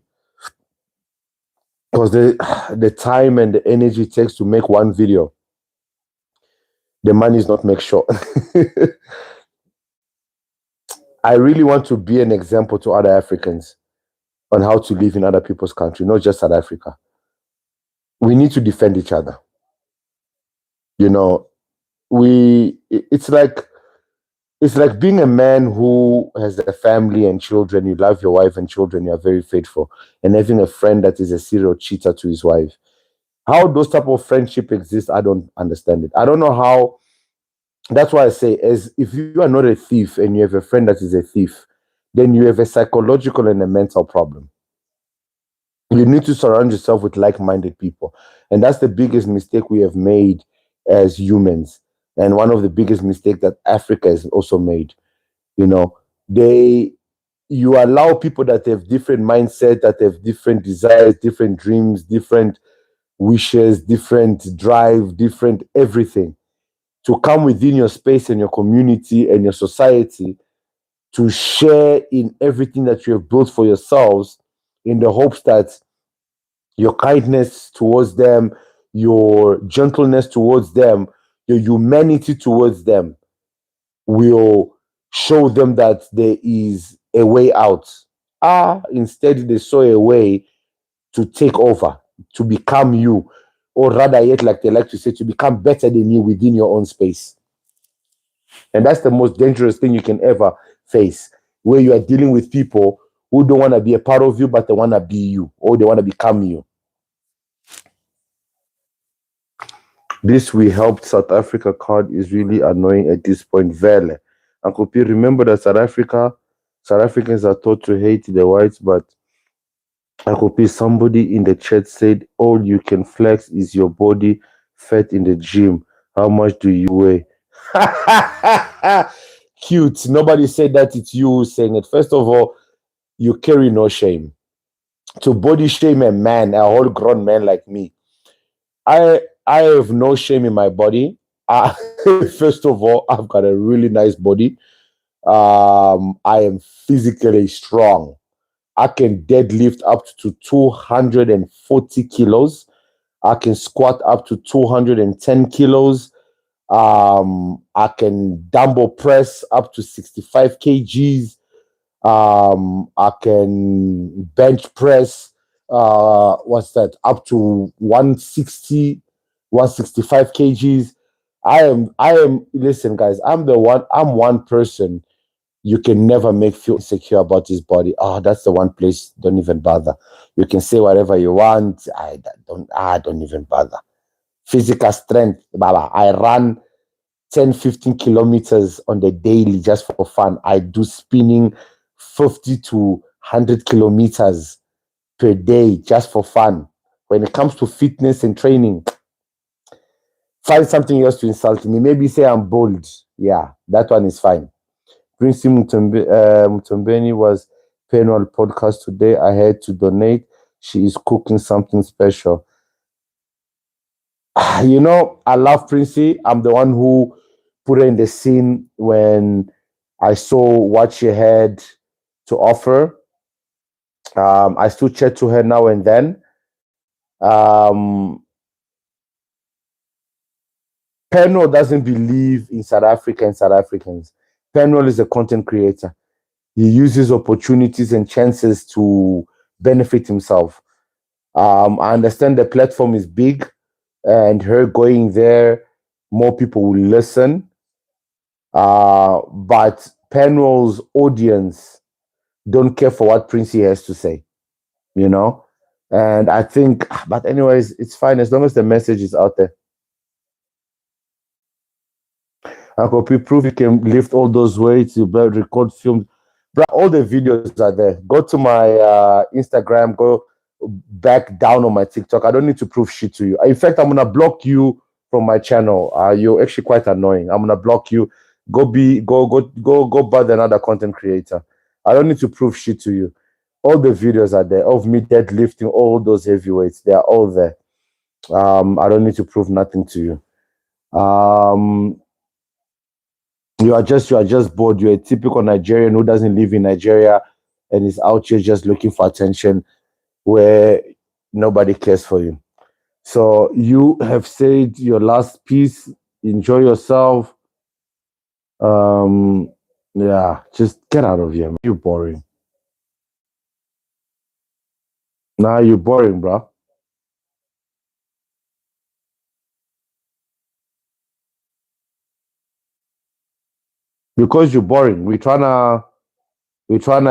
Because the time and the energy it takes to make one video, the money is not make sure. I really want to be an example to other Africans on how to live in other people's country, not just South Africa. We need to defend each other. You know, it's like being a man who has a family and children. You love your wife and children. You are very faithful, and having a friend that is a serial cheater to his wife. How those type of friendship exist, I don't understand it. I don't know how. That's why I say, as if you are not a thief and you have a friend that is a thief, then you have a psychological and a mental problem. You need to surround yourself with like-minded people, and that's the biggest mistake we have made as humans. And one of the biggest mistakes that Africa has also made, you know, you allow people that have different mindset, that have different desires, different dreams, different wishes, different drive, different everything, to come within your space and your community and your society to share in everything that you have built for yourselves, in the hopes that your kindness towards them, your gentleness towards them, your humanity towards them will show them that there is a way out. Instead they saw a way to take over, to become you, or rather yet, like they like to say, to become better than you within your own space. And that's the most dangerous thing you can ever face, where you are dealing with people who don't want to be a part of you, but they want to be you, or they want to become you. This We Helped South Africa card is really annoying at this point. Vele. Uncle P, remember that South Africans are taught to hate the whites, but Uncle P, somebody in the chat said, all you can flex is your body fat in the gym. How much do you weigh? cute. Nobody said that, it's you saying it. First of all, you carry no shame. To body shame a man, a whole grown man like me, I have no shame in my body. First of all, I've got a really nice body. I am physically strong. I can deadlift up to 240 kilos. I can squat up to 210 kilos. I can dumbbell press up to 65 kgs. I can bench press, what's that, up to 160, 165 kgs. Listen, guys, I'm one person you can never make feel insecure about his body. Oh, that's the one place, don't even bother. You can say whatever you want. I don't even bother. Physical strength, Baba. I run 10, 15 kilometers on the daily just for fun. I do spinning 50 to 100 kilometers per day just for fun. When it comes to fitness and training, find something else to insult me. Maybe say I'm bold. Yeah, that one is fine. Prince Mutumbeni was paying on podcast today. I had to donate. She is cooking something special. You know, I love Princey. I'm the one who put her in the scene when I saw what she had to offer. I still chat to her now and then. Penwell doesn't believe in South Africa and South Africans. Penwell is a content creator. He uses opportunities and chances to benefit himself. I understand the platform is big, and her going there, more people will listen. But Penwell's audience don't care for what Princey has to say, you know? And I think, but anyways, it's fine as long as the message is out there. Uncle P, prove you can lift all those weights, you better record films. Bro, all the videos are there. Go to my Instagram, go back down on my TikTok. I don't need to prove shit to you. In fact, I'm gonna block you from my channel. You're actually quite annoying. I'm gonna block you. Go bother another content creator. I don't need to prove shit to you. All the videos are there of me deadlifting all those heavyweights. They are all there. I don't need to prove nothing to you. You are just bored. You're a typical Nigerian who doesn't live in Nigeria and is out here just looking for attention where nobody cares for you. So you have said your last piece. Enjoy yourself. Yeah, just get out of here, man. You're boring. Nah, you're boring, bro. Because you're boring. We're trying to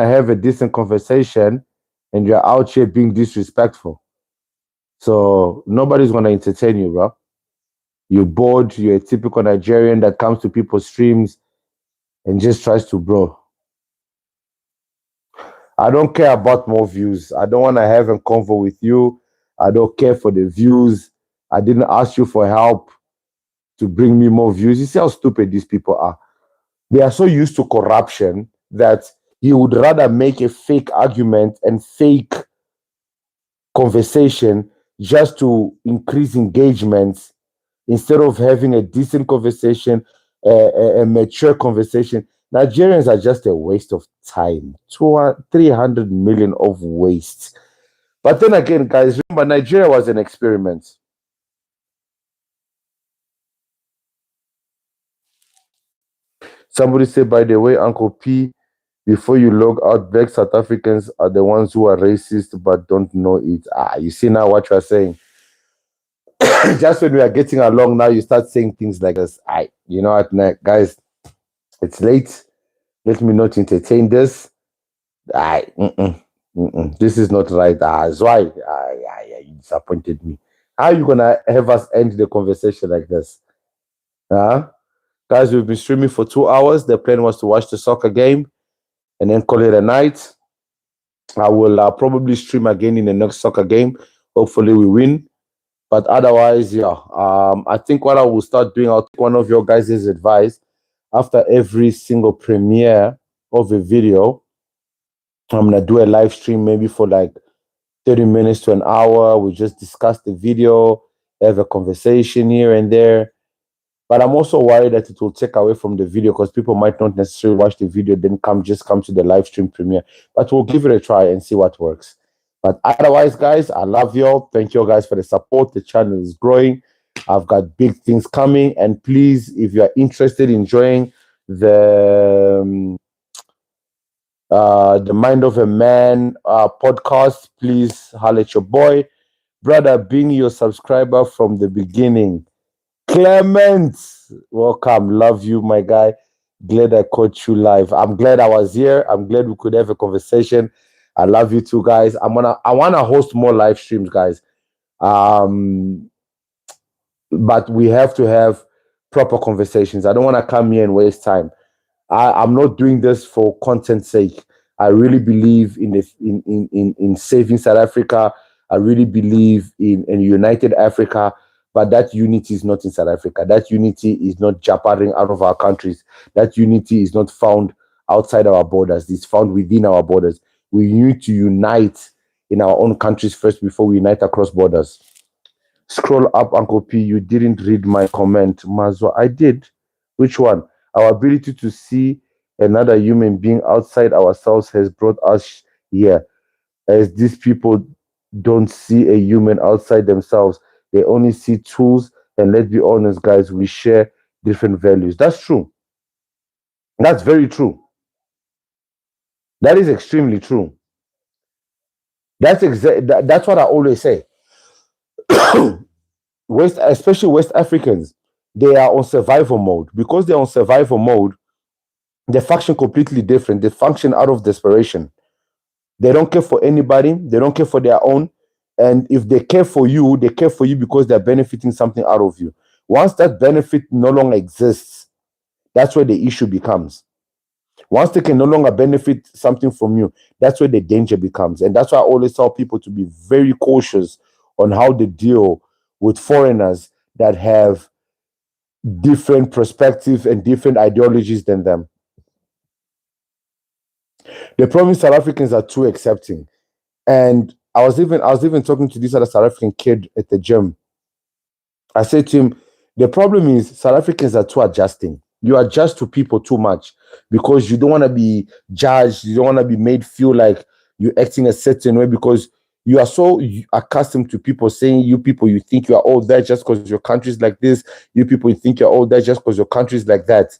have a decent conversation, and you're out here being disrespectful. So nobody's gonna entertain you, bro. You're bored. You're a typical Nigerian that comes to people's streams and just tries to bro. I don't care about more views. I don't want to have a convo with you. I don't care for the views. I didn't ask you for help to bring me more views. You see how stupid these people are. They are so used to corruption that you would rather make a fake argument and fake conversation just to increase engagement instead of having a decent conversation, a mature conversation. Nigerians are just a waste of time. 300 million of waste. But then again, guys, remember, Nigeria was an experiment. Somebody said, by the way, Uncle P, before you log out, black South Africans are the ones who are racist but don't know it. You see now what you are saying. Just when we are getting along now, you start saying things like this. You know what, guys, it's late. Let me not entertain this. This is not right. That's why you disappointed me. How are you gonna have us end the conversation like this? Guys, we've been streaming for 2 hours. The plan was to watch the soccer game and then call it a night. I will probably stream again in the next soccer game. Hopefully we win. But otherwise, yeah. I think what I will start doing, I'll take one of your guys' advice. after every single premiere of a video, I'm gonna do a live stream maybe for like 30 minutes to an hour. We just discuss the video, have a conversation here and there. But I'm also worried that it will take away from the video because people might not necessarily watch the video, then come to the live stream premiere. But we'll give it a try and see what works. But otherwise, guys, I love y'all. Thank you guys for the support. The channel is growing. I've got big things coming. And please, if you are interested in joining the Mind of a Man podcast, please holler at your boy. Brother, being your subscriber from the beginning. Clement, welcome. Love you, my guy. Glad I caught you live. I'm glad I was here. I'm glad we could have a conversation. I love you too, guys. I wanna host more live streams, guys. But we have to have proper conversations. I don't want to come here and waste time. I'm not doing this for content's sake. I really believe in saving South Africa. I really believe in united Africa. But that unity is not in South Africa. That unity is not jabbering out of our countries. That unity is not found outside our borders. It's found within our borders. We need to unite in our own countries first before we unite across borders. Scroll up, Uncle P. You didn't read my comment. Mazwa, I did. Which one? Our ability to see another human being outside ourselves has brought us here. As these people don't see a human outside themselves, they only see tools. And let's be honest, guys, we share different values. That's true. That's very true. That is extremely true. That's what I always say. Especially West Africans, they are on survival mode. Because they're on survival mode, they function completely different. They function out of desperation. They don't care for anybody. They don't care for their own. And if they care for you because they're benefiting something out of you. Once that benefit no longer exists, that's where the issue becomes. Once they can no longer benefit something from you, that's where the danger becomes. And that's why I always tell people to be very cautious on how they deal with foreigners that have different perspectives and different ideologies than them. The problem is South Africans are too accepting. And I was even talking to this other South African kid at the gym. I said to him, the problem is South Africans are too adjusting. You adjust to people too much because you don't want to be judged. You don't want to be made feel like you're acting a certain way because you are so accustomed to people saying, you people, you think you are all that just because your country's like this. You people, you think you're all that just because your country's like that.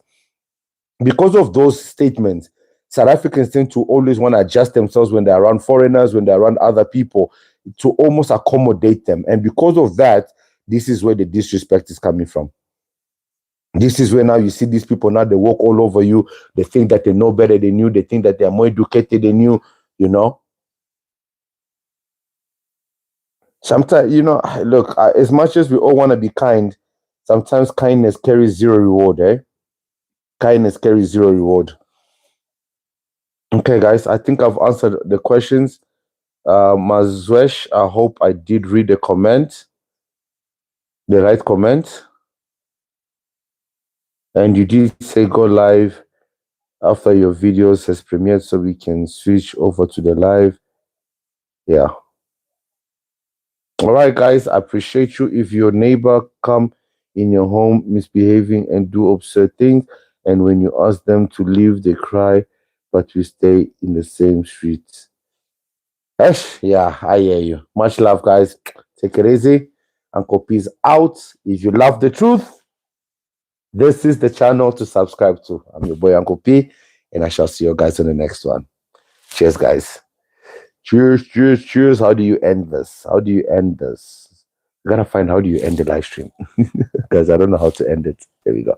Because of those statements, South Africans tend to always want to adjust themselves when they're around foreigners, when they're around other people, to almost accommodate them. And because of that, this is where the disrespect is coming from. This is where now you see these people, now they walk all over you. They think that they know better than you. They think that they're more educated than you, you know. Sometimes, you know, look, as much as we all want to be kind, sometimes kindness carries zero reward, eh? Kindness carries zero reward. Okay, guys, I think I've answered the questions. Mazwesh, I hope I did read the comment, the right comment. And you did say go live after your videos has premiered so we can switch over to the live. Yeah. All right, guys, I appreciate you. If your neighbor come in your home misbehaving and do absurd things, and when you ask them to leave, they cry, but you stay in the same streets. Yeah, I hear you. Much love, guys. Take it easy. Uncle P's out. If you love the truth, this is the channel to subscribe to. I'm your boy, Uncle P, and I shall see you guys on the next one. Cheers, guys. Cheers, cheers, cheers. How do you end this? How do you end this? You gotta find how do you end the live stream. Guys, I don't know how to end it. There we go.